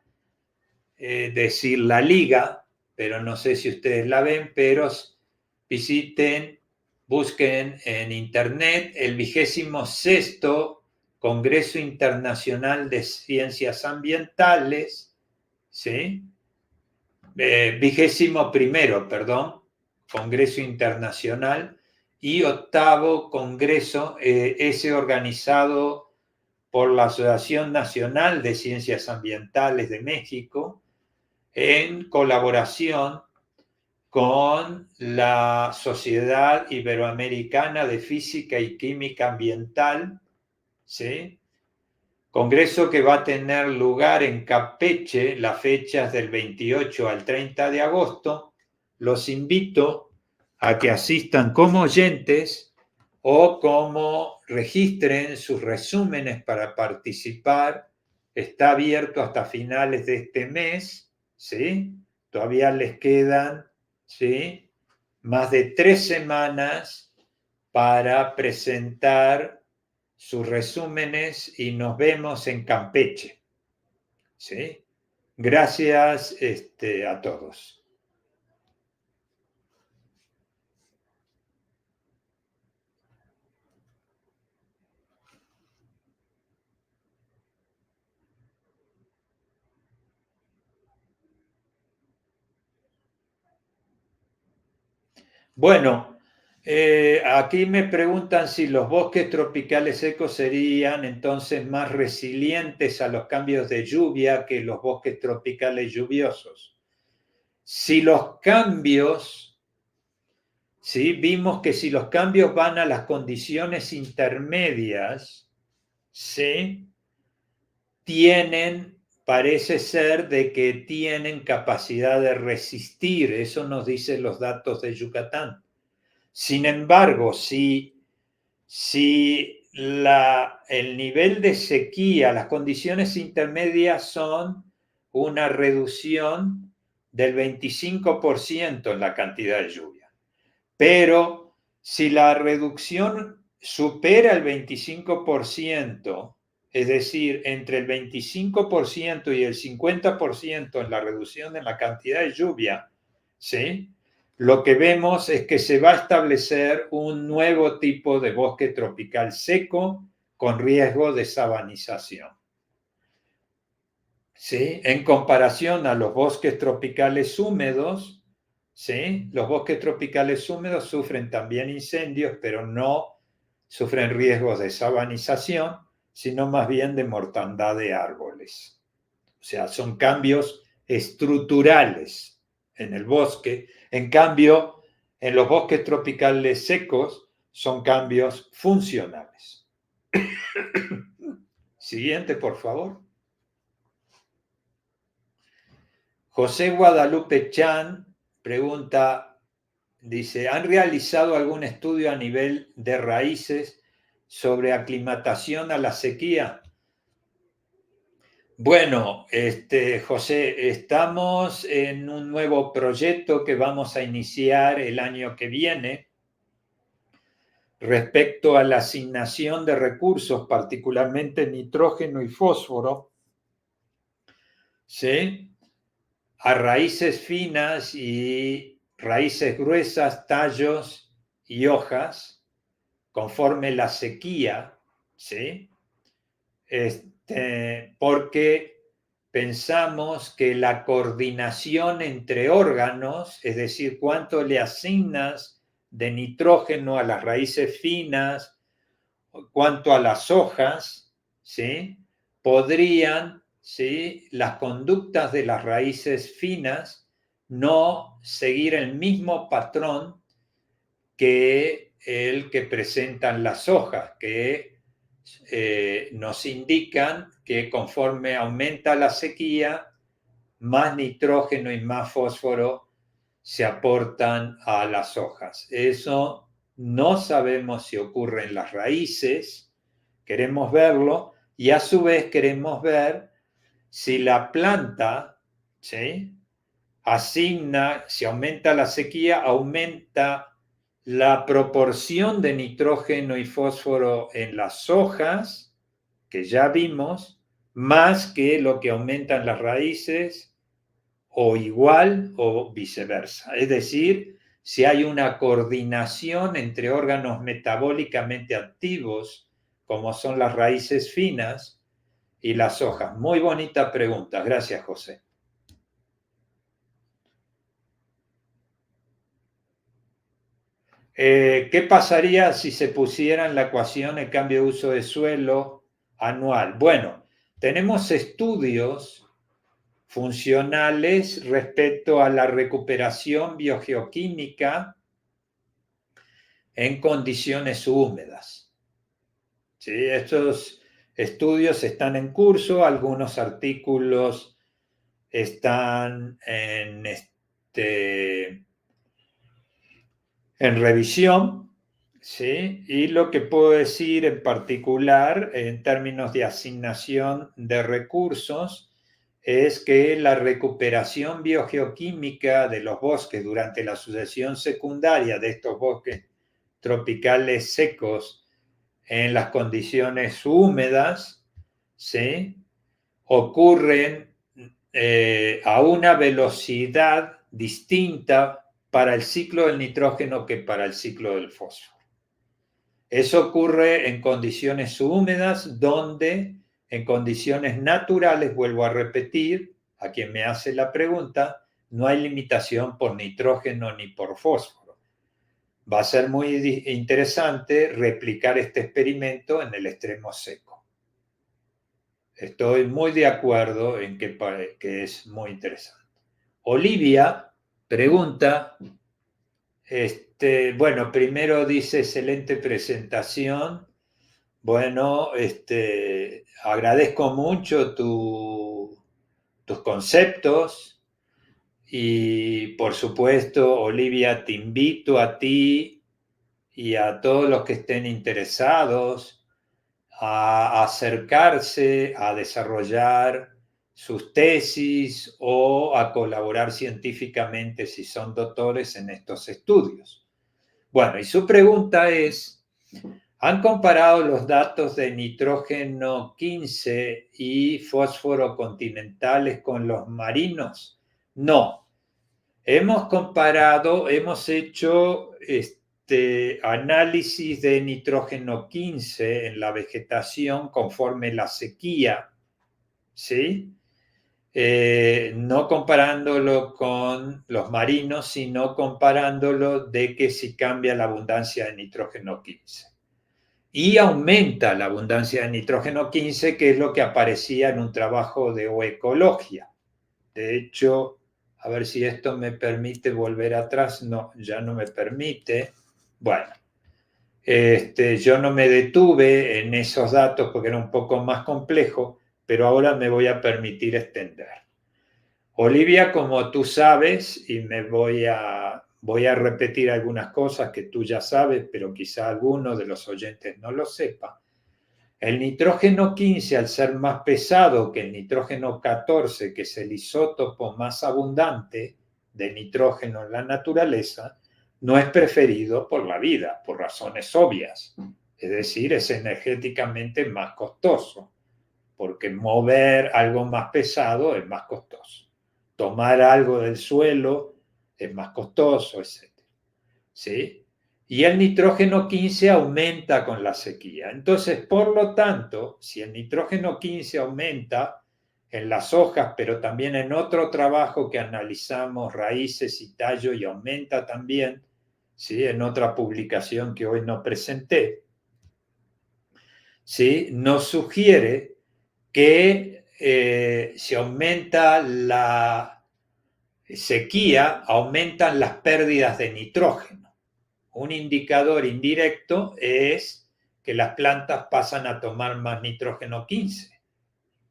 decir la liga, pero no sé si ustedes la ven, pero visiten, busquen en internet el 26º Congreso Internacional de Ciencias Ambientales, ¿sí? 21º, perdón, Congreso Internacional, y 8º Congreso, ese organizado por la Asociación Nacional de Ciencias Ambientales de México, en colaboración con la Sociedad Iberoamericana de Física y Química Ambiental, ¿sí? Congreso que va a tener lugar en Campeche, las fechas del 28 al 30 de agosto. Los invito a que asistan como oyentes o como registren sus resúmenes para participar. Está abierto hasta finales de este mes, ¿sí? Todavía les quedan, ¿sí?, más de 3 semanas para presentar sus resúmenes y nos vemos en Campeche, ¿sí? Gracias a todos. Bueno, aquí me preguntan si los bosques tropicales secos serían entonces más resilientes a los cambios de lluvia que los bosques tropicales lluviosos. Si los cambios, ¿sí?, vimos que si los cambios van a las condiciones intermedias, ¿sí?, parece ser de que tienen capacidad de resistir, eso nos dicen los datos de Yucatán. Sin embargo, si el nivel de sequía, las condiciones intermedias son una reducción del 25% en la cantidad de lluvia, pero si la reducción supera el 25%, es decir, entre el 25% y el 50% en la reducción en la cantidad de lluvia, ¿sí?, lo que vemos es que se va a establecer un nuevo tipo de bosque tropical seco con riesgo de sabanización, ¿sí?, en comparación a los bosques tropicales húmedos, ¿sí? Los bosques tropicales húmedos sufren también incendios, pero no sufren riesgos de sabanización, sino más bien de mortandad de árboles. O sea, son cambios estructurales en el bosque. En cambio, en los bosques tropicales secos son cambios funcionales. Siguiente, por favor. José Guadalupe Chan pregunta, dice, ¿han realizado algún estudio a nivel de raíces sobre aclimatación a la sequía? Bueno, José, estamos en un nuevo proyecto que vamos a iniciar el año que viene respecto a la asignación de recursos, particularmente nitrógeno y fósforo, ¿sí?, a raíces finas y raíces gruesas, tallos y hojas, conforme la sequía, ¿sí? Porque pensamos que la coordinación entre órganos, es decir, cuánto le asignas de nitrógeno a las raíces finas, cuanto a las hojas, ¿sí? Podrían, ¿sí?, las conductas de las raíces finas no seguir el mismo patrón que el que presentan las hojas, que nos indican que conforme aumenta la sequía, más nitrógeno y más fósforo se aportan a las hojas. Eso no sabemos si ocurre en las raíces, queremos verlo, y a su vez queremos ver si la planta, ¿sí?, asigna, si aumenta la sequía, aumenta la proporción de nitrógeno y fósforo en las hojas, que ya vimos, más que lo que aumentan las raíces, o igual o viceversa. Es decir, si hay una coordinación entre órganos metabólicamente activos, como son las raíces finas y las hojas. Muy bonita pregunta. Gracias, José. ¿Qué pasaría si se pusiera en la ecuación el cambio de uso de suelo anual? Bueno, tenemos estudios funcionales respecto a la recuperación biogeoquímica en condiciones húmedas. ¿Sí? Estos estudios están en curso, algunos artículos están en revisión, ¿sí? Y lo que puedo decir en particular en términos de asignación de recursos es que la recuperación biogeoquímica de los bosques durante la sucesión secundaria de estos bosques tropicales secos en las condiciones húmedas, ¿sí?, ocurren a una velocidad distinta para el ciclo del nitrógeno que para el ciclo del fósforo. Eso ocurre en condiciones húmedas donde en condiciones naturales, vuelvo a repetir, a quien me hace la pregunta, no hay limitación por nitrógeno ni por fósforo. Va a ser muy interesante replicar este experimento en el extremo seco. Estoy muy de acuerdo en que es muy interesante. Olivia pregunta, bueno, primero dice excelente presentación. Bueno, agradezco mucho tus conceptos y por supuesto, Olivia, te invito a ti y a todos los que estén interesados a acercarse a desarrollar sus tesis o a colaborar científicamente si son doctores en estos estudios. Bueno, y su pregunta es, ¿han comparado los datos de nitrógeno 15 y fósforo continentales con los marinos? No. Hemos comparado, hemos hecho análisis de nitrógeno 15 en la vegetación conforme la sequía, ¿sí? No comparándolo con los marinos, sino comparándolo de que si cambia la abundancia de nitrógeno 15. Y aumenta la abundancia de nitrógeno 15, que es lo que aparecía en un trabajo de oecologia. De hecho, a ver si esto me permite volver atrás. No, ya no me permite. Bueno, yo no me detuve en esos datos porque era un poco más complejo, pero ahora me voy a permitir extender. Olivia, como tú sabes, y me voy a repetir algunas cosas que tú ya sabes, pero quizá alguno de los oyentes no lo sepa. El nitrógeno 15, al ser más pesado que el nitrógeno 14, que es el isótopo más abundante de nitrógeno en la naturaleza, no es preferido por la vida, por razones obvias. Es decir, es energéticamente más costoso, porque mover algo más pesado es más costoso. Tomar algo del suelo es más costoso, etc. ¿Sí? Y el nitrógeno 15 aumenta con la sequía. Entonces, por lo tanto, si el nitrógeno 15 aumenta en las hojas, pero también en otro trabajo que analizamos raíces y tallo y aumenta también, ¿sí? En otra publicación que hoy no presenté, ¿sí? Nos sugiere que si aumenta la sequía, aumentan las pérdidas de nitrógeno. Un indicador indirecto es que las plantas pasan a tomar más nitrógeno 15.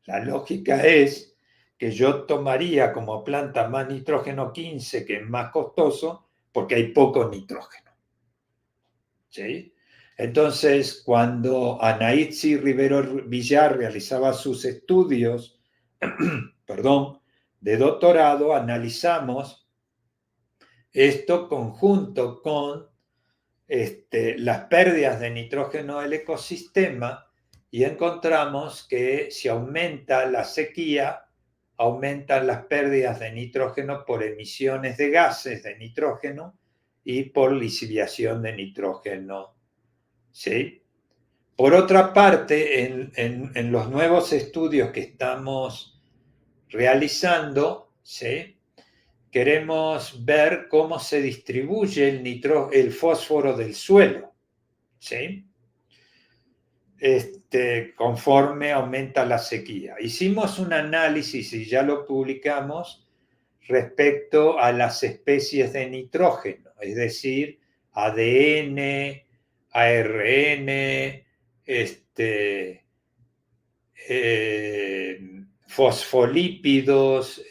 La lógica es que yo tomaría como planta más nitrógeno 15, que es más costoso, porque hay poco nitrógeno. ¿Sí? Entonces, cuando Anaitzi Rivero Villar realizaba sus estudios de doctorado, analizamos esto conjunto con las pérdidas de nitrógeno del ecosistema y encontramos que si aumenta la sequía, aumentan las pérdidas de nitrógeno por emisiones de gases de nitrógeno y por lisiviación de nitrógeno. ¿Sí? Por otra parte, en los nuevos estudios que estamos realizando, ¿sí? Queremos ver cómo se distribuye el fósforo del suelo, ¿sí? Conforme aumenta la sequía. Hicimos un análisis y ya lo publicamos respecto a las especies de nitrógeno, es decir, ADN, ARN, fosfolípidos,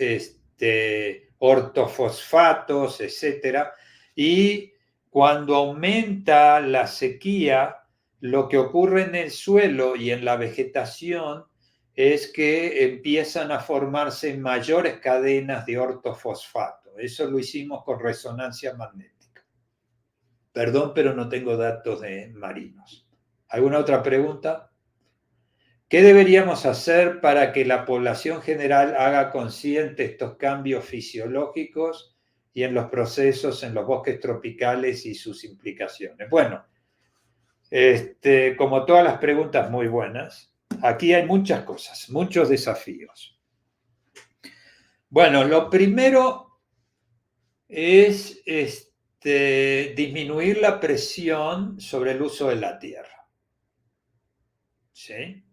ortofosfatos, etc. Y cuando aumenta la sequía, lo que ocurre en el suelo y en la vegetación es que empiezan a formarse mayores cadenas de ortofosfato. Eso lo hicimos con resonancia magnética. Perdón, pero no tengo datos de marinos. ¿Alguna otra pregunta? ¿Qué deberíamos hacer para que la población general haga consciente estos cambios fisiológicos y en los procesos en los bosques tropicales y sus implicaciones? Bueno, como todas las preguntas muy buenas, aquí hay muchas cosas, muchos desafíos. Bueno, lo primero es disminuir la presión sobre el uso de la tierra. ¿Sí?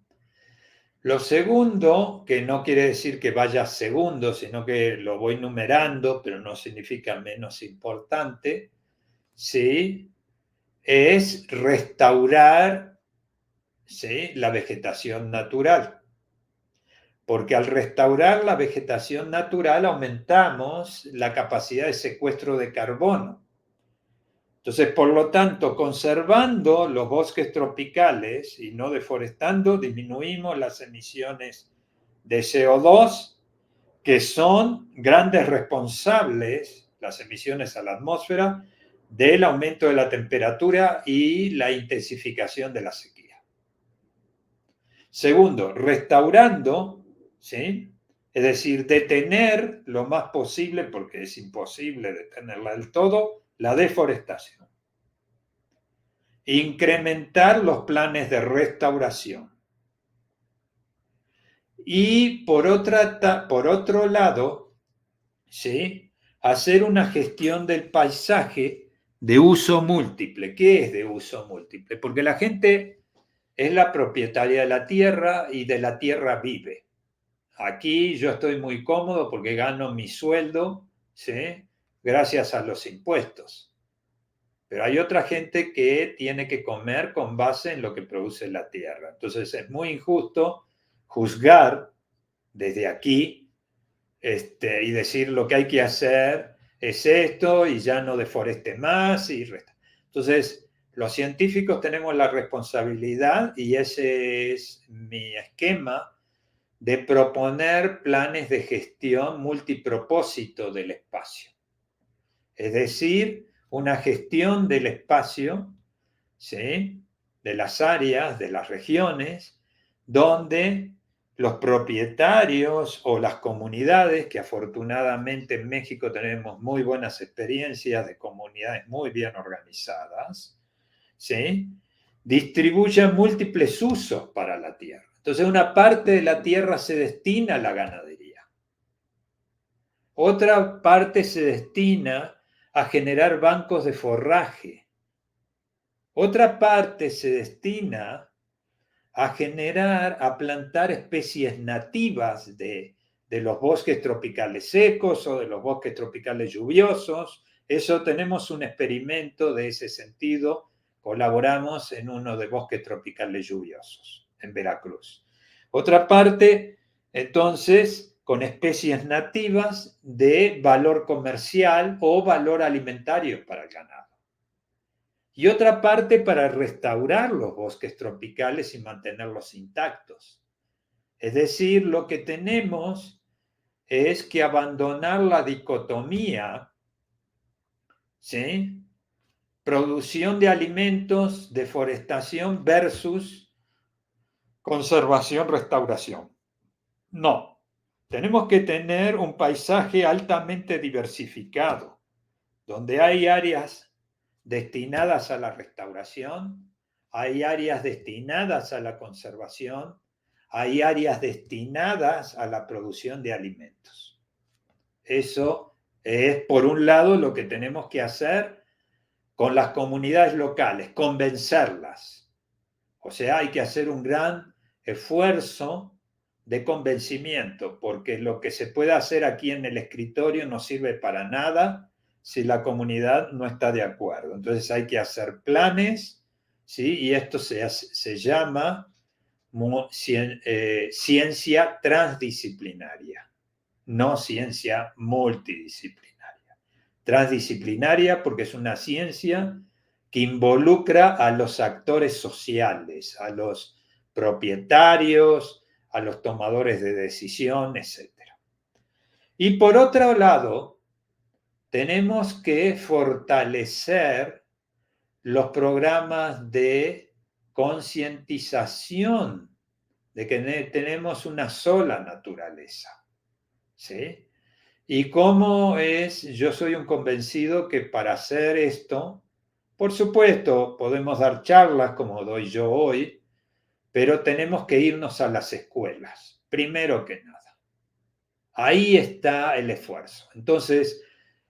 Lo segundo, que no quiere decir que vaya segundo, sino que lo voy numerando, pero no significa menos importante, ¿sí? Es restaurar, ¿sí?, la vegetación natural. Porque al restaurar la vegetación natural aumentamos la capacidad de secuestro de carbono. Entonces, por lo tanto, conservando los bosques tropicales y no deforestando, disminuimos las emisiones de CO2, que son grandes responsables, las emisiones a la atmósfera, del aumento de la temperatura y la intensificación de la sequía. Segundo, restaurando, ¿sí?, es decir, detener lo más posible, porque es imposible detenerla del todo, la deforestación. Incrementar los planes de restauración. Y por otro lado, ¿sí?, hacer una gestión del paisaje de uso múltiple. ¿Qué es de uso múltiple? Porque la gente es la propietaria de la tierra y de la tierra vive. Aquí yo estoy muy cómodo porque gano mi sueldo, ¿sí?, gracias a los impuestos. Pero hay otra gente que tiene que comer con base en lo que produce la tierra. Entonces es muy injusto juzgar desde aquí y decir lo que hay que hacer es esto y ya no deforeste más. Entonces, los científicos tenemos la responsabilidad, y ese es mi esquema, de proponer planes de gestión multipropósito del espacio. Es decir, una gestión del espacio, ¿sí?, de las áreas, de las regiones, donde los propietarios o las comunidades, que afortunadamente en México tenemos muy buenas experiencias de comunidades muy bien organizadas, ¿sí?, distribuyen múltiples usos para la tierra. Entonces, una parte de la tierra se destina a la ganadería. Otra parte se destina a generar bancos de forraje. Otra parte se destina a plantar especies nativas de los bosques tropicales secos o de los bosques tropicales lluviosos. Eso tenemos un experimento de ese sentido. Colaboramos en uno de bosques tropicales lluviosos en Veracruz. Otra parte, entonces, con especies nativas de valor comercial o valor alimentario para el ganado. Y otra parte para restaurar los bosques tropicales y mantenerlos intactos. Es decir, lo que tenemos es que abandonar la dicotomía, ¿sí? Producción de alimentos, deforestación versus conservación, restauración. No, tenemos que tener un paisaje altamente diversificado, donde hay áreas destinadas a la restauración, hay áreas destinadas a la conservación, hay áreas destinadas a la producción de alimentos. Eso es, por un lado, lo que tenemos que hacer con las comunidades locales, convencerlas. O sea, hay que hacer un gran esfuerzo de convencimiento, porque lo que se puede hacer aquí en el escritorio no sirve para nada si la comunidad no está de acuerdo. Entonces hay que hacer planes, ¿sí? Y esto se llama ciencia transdisciplinaria, no ciencia multidisciplinaria. Transdisciplinaria porque es una ciencia que involucra a los actores sociales, a los propietarios, a los tomadores de decisión, etc. Y por otro lado, tenemos que fortalecer los programas de concientización de que tenemos una sola naturaleza, ¿sí? Y cómo es, yo soy un convencido que para hacer esto, por supuesto, podemos dar charlas como doy yo hoy, pero tenemos que irnos a las escuelas, primero que nada. Ahí está el esfuerzo. Entonces,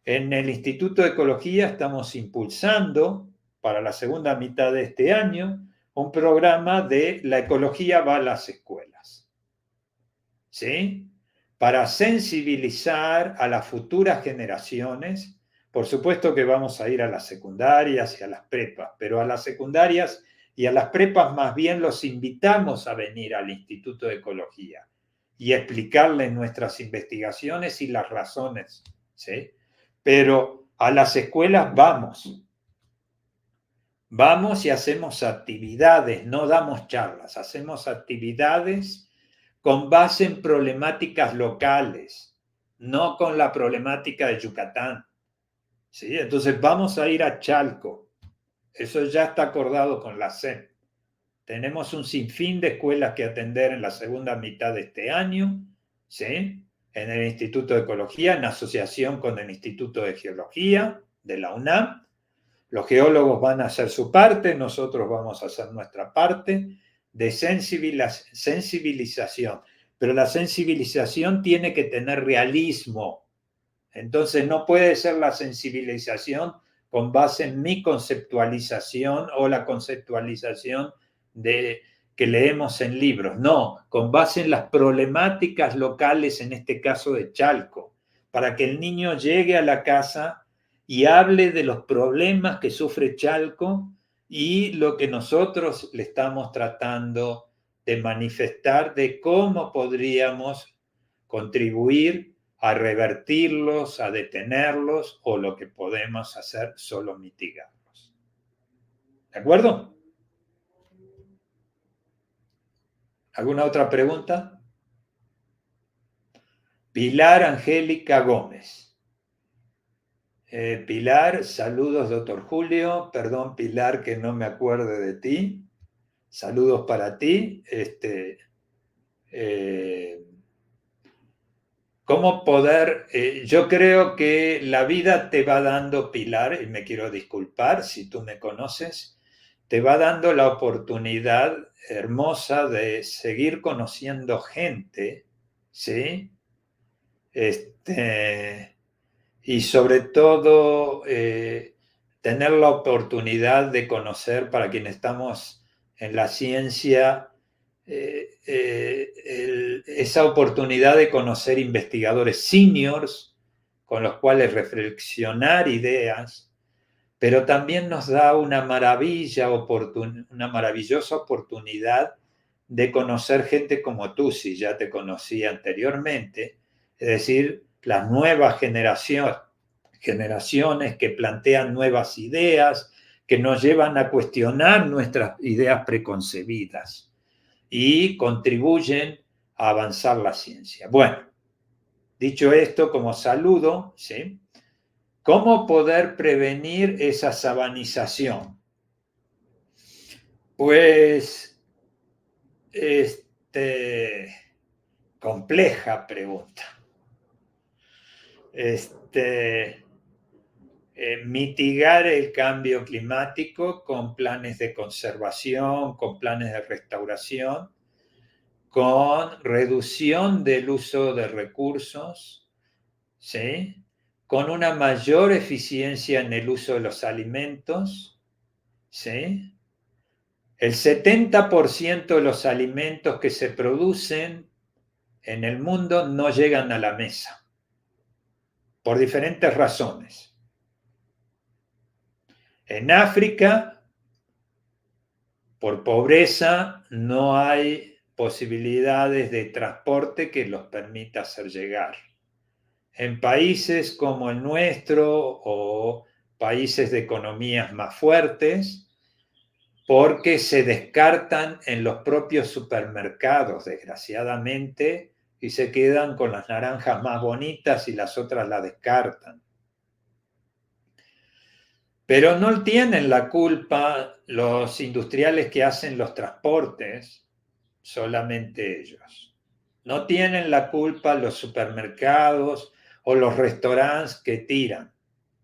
en el Instituto de Ecología estamos impulsando para la segunda mitad de este año un programa de la ecología va a las escuelas, ¿sí? Para sensibilizar a las futuras generaciones. Por supuesto que vamos a ir a las secundarias y a las prepas, pero a las secundarias y a las prepas más bien los invitamos a venir al Instituto de Ecología y explicarles nuestras investigaciones y las razones, ¿sí? Pero a las escuelas vamos y hacemos actividades, no damos charlas, hacemos actividades con base en problemáticas locales, no con la problemática de Yucatán, ¿sí? Entonces vamos a ir a Chalco, eso ya está acordado con la CEP. Tenemos un sinfín de escuelas que atender en la segunda mitad de este año, ¿sí? En el Instituto de Ecología, en asociación con el Instituto de Geología de la UNAM. Los geólogos van a hacer su parte, nosotros vamos a hacer nuestra parte de sensibilización. Pero la sensibilización tiene que tener realismo. Entonces no puede ser la sensibilización con base en mi conceptualización o la conceptualización que leemos en libros. No, con base en las problemáticas locales, en este caso de Chalco, para que el niño llegue a la casa y hable de los problemas que sufre Chalco y lo que nosotros le estamos tratando de manifestar de cómo podríamos contribuir a revertirlos, a detenerlos o lo que podemos hacer solo mitigarlos. ¿De acuerdo? ¿Alguna otra pregunta? Pilar Angélica Gómez. Pilar, saludos, doctor Julio. Perdón, Pilar, que no me acuerde de ti. Saludos para ti. ¿Cómo poder? Yo creo que la vida te va dando, Pilar, y me quiero disculpar si tú me conoces, te va dando la oportunidad hermosa de seguir conociendo gente, ¿sí? y sobre todo tener la oportunidad de conocer, para quienes estamos en la ciencia, esa oportunidad de conocer investigadores seniors con los cuales reflexionar ideas, pero también nos da una maravillosa oportunidad de conocer gente como tú, si ya te conocí anteriormente, es decir, las nuevas generaciones que plantean nuevas ideas, que nos llevan a cuestionar nuestras ideas preconcebidas y contribuyen a avanzar la ciencia. Bueno, dicho esto, como saludo, ¿sí? ¿Cómo poder prevenir esa sabanización? Pues, compleja pregunta. Mitigar el cambio climático con planes de conservación, con planes de restauración, con reducción del uso de recursos, ¿sí? Con una mayor eficiencia en el uso de los alimentos, ¿sí? El 70% de los alimentos que se producen en el mundo no llegan a la mesa, por diferentes razones. En África, por pobreza, no hay posibilidades de transporte que los permita hacer llegar. En países como el nuestro o países de economías más fuertes, porque se descartan en los propios supermercados, desgraciadamente, y se quedan con las naranjas más bonitas y las otras las descartan. Pero no tienen la culpa los industriales que hacen los transportes, solamente ellos. No tienen la culpa los supermercados o los restaurantes que tiran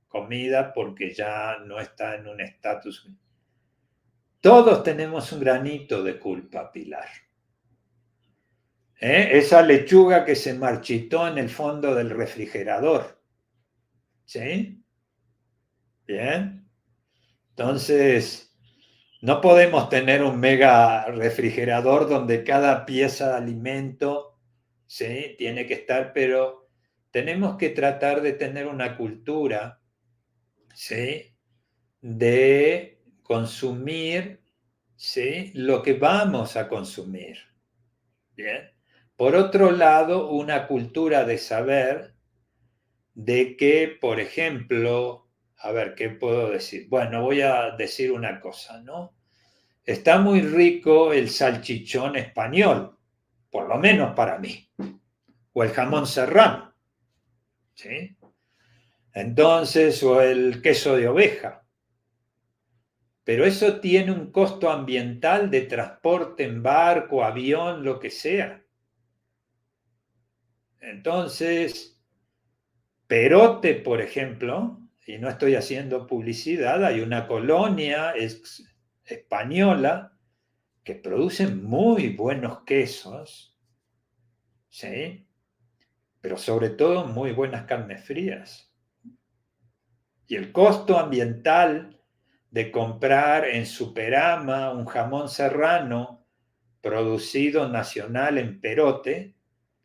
comida porque ya no está en un estatus. Todos tenemos un granito de culpa, Pilar. Esa lechuga que se marchitó en el fondo del refrigerador. ¿Sí? Bien. Entonces, no podemos tener un mega refrigerador donde cada pieza de alimento, ¿sí?, tiene que estar, pero tenemos que tratar de tener una cultura, ¿sí?, de consumir, ¿sí?, lo que vamos a consumir. Bien. Por otro lado, una cultura de saber de que, por ejemplo, a ver, ¿qué puedo decir? Bueno, voy a decir una cosa, ¿no? Está muy rico el salchichón español, por lo menos para mí, o el jamón serrano, ¿sí? Entonces, o el queso de oveja. Pero eso tiene un costo ambiental de transporte en barco, avión, lo que sea. Entonces, Perote, por ejemplo, y no estoy haciendo publicidad, hay una colonia española que produce muy buenos quesos, ¿sí?, pero sobre todo muy buenas carnes frías. Y el costo ambiental de comprar en Superama un jamón serrano producido nacional en Perote,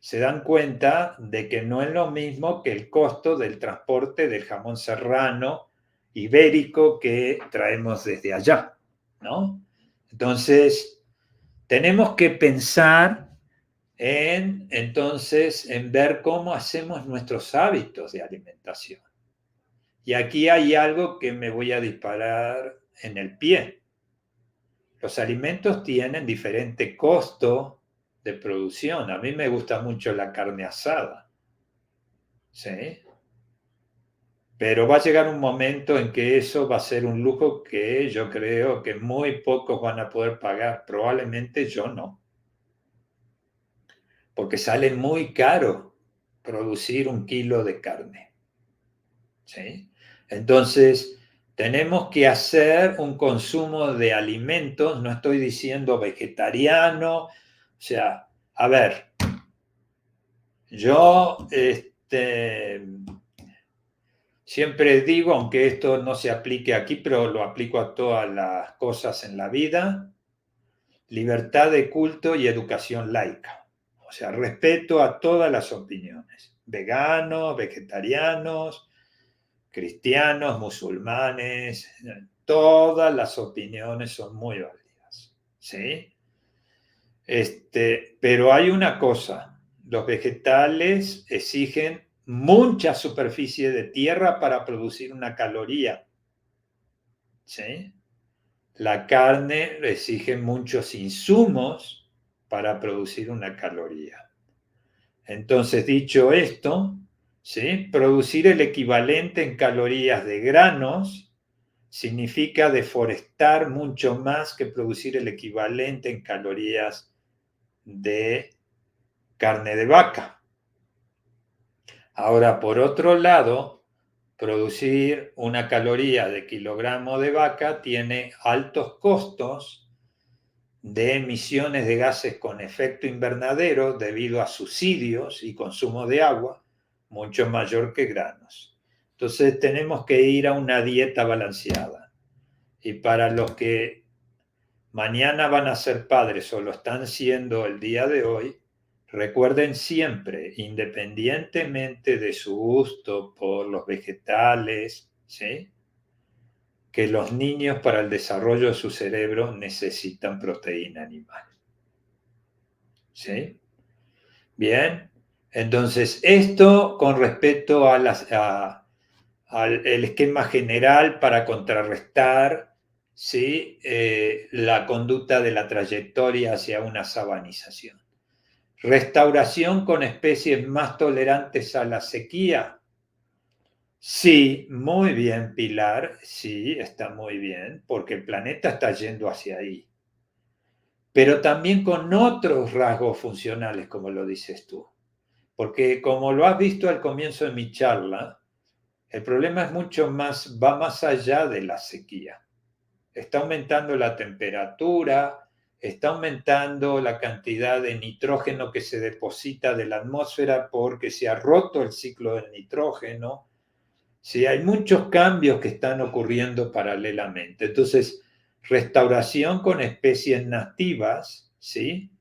se dan cuenta de que no es lo mismo que el costo del transporte del jamón serrano ibérico que traemos desde allá, ¿no? Entonces, tenemos que pensar en ver cómo hacemos nuestros hábitos de alimentación. Y aquí hay algo que me voy a disparar en el pie. Los alimentos tienen diferente costo de producción. A mí me gusta mucho la carne asada, ¿sí? Pero va a llegar un momento en que eso va a ser un lujo que yo creo que muy pocos van a poder pagar. Probablemente yo no. Porque sale muy caro producir 1 kilo de carne, ¿sí? Entonces, tenemos que hacer un consumo de alimentos, no estoy diciendo vegetariano, o sea, a ver, yo Siempre digo, aunque esto no se aplique aquí, pero lo aplico a todas las cosas en la vida, libertad de culto y educación laica. O sea, respeto a todas las opiniones, veganos, vegetarianos, cristianos, musulmanes, todas las opiniones son muy válidas, ¿sí? Pero hay una cosa, los vegetales exigen mucha superficie de tierra para producir una caloría, ¿sí? La carne exige muchos insumos para producir una caloría. Entonces, dicho esto, ¿sí? Producir el equivalente en calorías de granos significa deforestar mucho más que producir el equivalente en calorías de carne de vaca. Ahora, por otro lado, producir una caloría de kilogramo de vaca tiene altos costos de emisiones de gases con efecto invernadero debido a subsidios y consumo de agua mucho mayor que granos. Entonces tenemos que ir a una dieta balanceada. Y para los que mañana van a ser padres o lo están siendo el día de hoy, recuerden siempre, independientemente de su gusto por los vegetales, ¿sí?, que los niños para el desarrollo de su cerebro necesitan proteína animal. ¿Sí? Bien. Entonces, esto con respecto a al esquema general para contrarrestar, ¿sí?, la conducta de la trayectoria hacia una sabanización. Restauración con especies más tolerantes a la sequía. Sí, muy bien, Pilar. Sí, está muy bien, porque el planeta está yendo hacia ahí. Pero también con otros rasgos funcionales, como lo dices tú. Porque como lo has visto al comienzo de mi charla, el problema es mucho más, va más allá de la sequía. Está aumentando la temperatura, está aumentando la cantidad de nitrógeno que se deposita de la atmósfera porque se ha roto el ciclo del nitrógeno. Sí, hay muchos cambios que están ocurriendo paralelamente. Entonces, restauración con especies nativas, ¿sí?,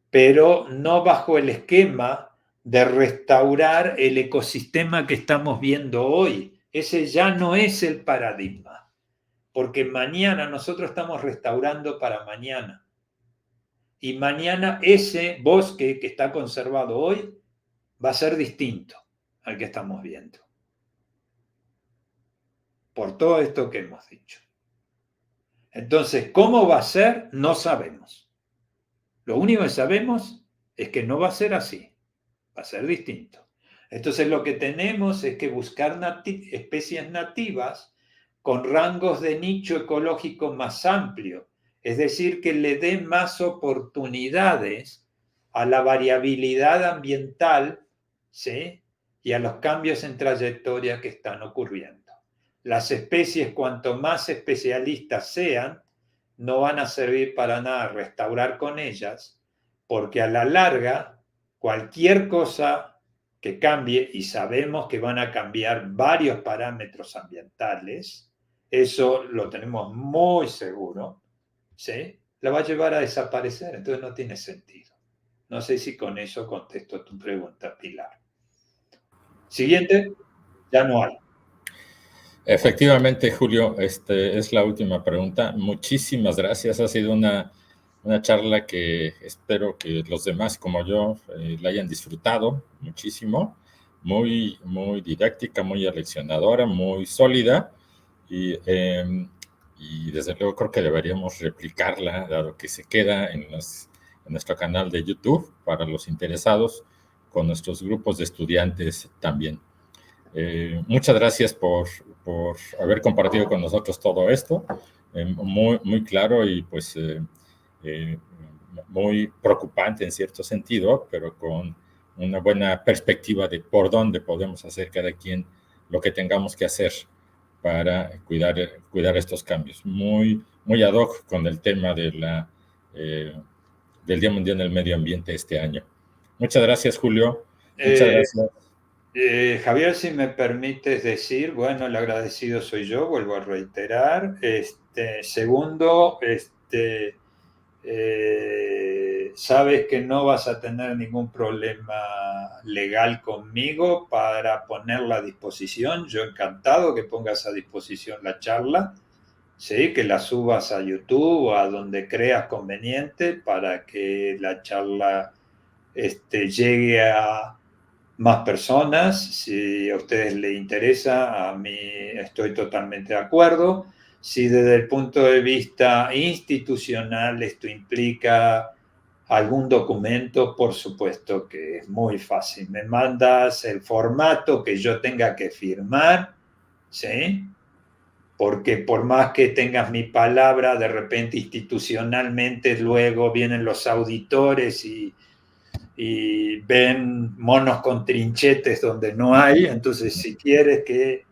pero no bajo el esquema de restaurar el ecosistema que estamos viendo hoy. Ese ya no es el paradigma, porque mañana nosotros estamos restaurando para mañana. Y mañana ese bosque que está conservado hoy va a ser distinto al que estamos viendo. Por todo esto que hemos dicho. Entonces, ¿cómo va a ser? No sabemos. Lo único que sabemos es que no va a ser así, va a ser distinto. Entonces, lo que tenemos es que buscar especies nativas con rangos de nicho ecológico más amplio, es decir, que le den más oportunidades a la variabilidad ambiental, ¿sí?, y a los cambios en trayectoria que están ocurriendo. Las especies, cuanto más especialistas sean, no van a servir para nada restaurar con ellas, porque a la larga, cualquier cosa que cambie, y sabemos que van a cambiar varios parámetros ambientales, eso lo tenemos muy seguro, ¿sí?, la va a llevar a desaparecer, entonces no tiene sentido. No sé si con eso contesto tu pregunta, Pilar. Siguiente, ya no hay. Efectivamente, Julio, es la última pregunta. Muchísimas gracias. Ha sido una charla que espero que los demás, como yo, la hayan disfrutado muchísimo. Muy, muy didáctica, muy aleccionadora, muy sólida. Y desde luego creo que deberíamos replicarla, dado que se queda en nuestro canal de YouTube para los interesados, con nuestros grupos de estudiantes también. Muchas gracias por haber compartido con nosotros todo esto, muy, muy claro y pues muy preocupante en cierto sentido, pero con una buena perspectiva de por dónde podemos hacer cada quien lo que tengamos que hacer para cuidar estos cambios. Muy, muy ad hoc con el tema del Día Mundial del Medio Ambiente este año. Muchas gracias, Julio. Muchas gracias. Javier, si me permites decir, bueno, el agradecido soy yo, vuelvo a reiterar. Segundo, sabes que no vas a tener ningún problema legal conmigo para ponerla a disposición. Yo encantado que pongas a disposición la charla, ¿sí? Que la subas a YouTube o a donde creas conveniente para que la charla llegue a más personas. Si a ustedes les interesa, a mí estoy totalmente de acuerdo. Si desde el punto de vista institucional esto implica algún documento, por supuesto que es muy fácil. Me mandas el formato que yo tenga que firmar, ¿sí? Porque por más que tengas mi palabra, de repente institucionalmente luego vienen los auditores y ven monos con trinchetes donde no hay. Entonces, si quieres que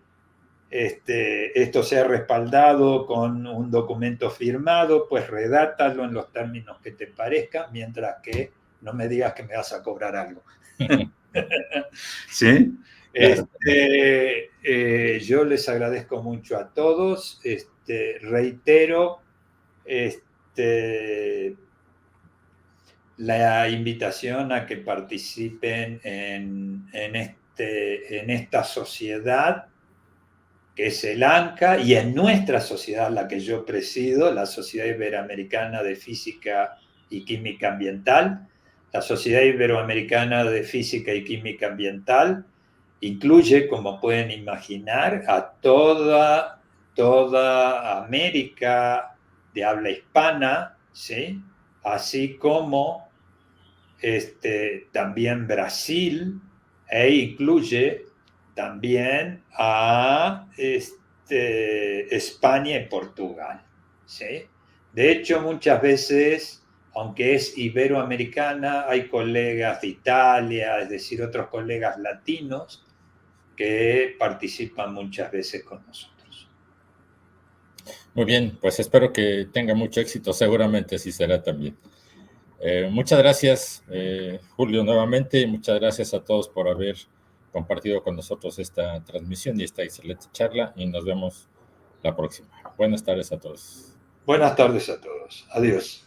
esto sea respaldado con un documento firmado, pues redátalo en los términos que te parezcan, mientras que no me digas que me vas a cobrar algo. ¿Sí? Claro. Yo les agradezco mucho a todos. Reitero, la invitación a que participen en esta sociedad que es el ANCA y en nuestra sociedad, la que yo presido, la Sociedad Iberoamericana de Física y Química Ambiental. La Sociedad Iberoamericana de Física y Química Ambiental incluye, como pueden imaginar, a toda América de habla hispana, ¿sí? Así como también Brasil, e incluye también a España y Portugal, ¿sí? De hecho, muchas veces, aunque es iberoamericana, hay colegas de Italia, es decir, otros colegas latinos que participan muchas veces con nosotros. Muy bien, pues espero que tenga mucho éxito, seguramente así será también. Muchas gracias, Julio, nuevamente, y muchas gracias a todos por haber compartido con nosotros esta transmisión y esta excelente charla, y nos vemos la próxima. Buenas tardes a todos. Buenas tardes a todos. Adiós.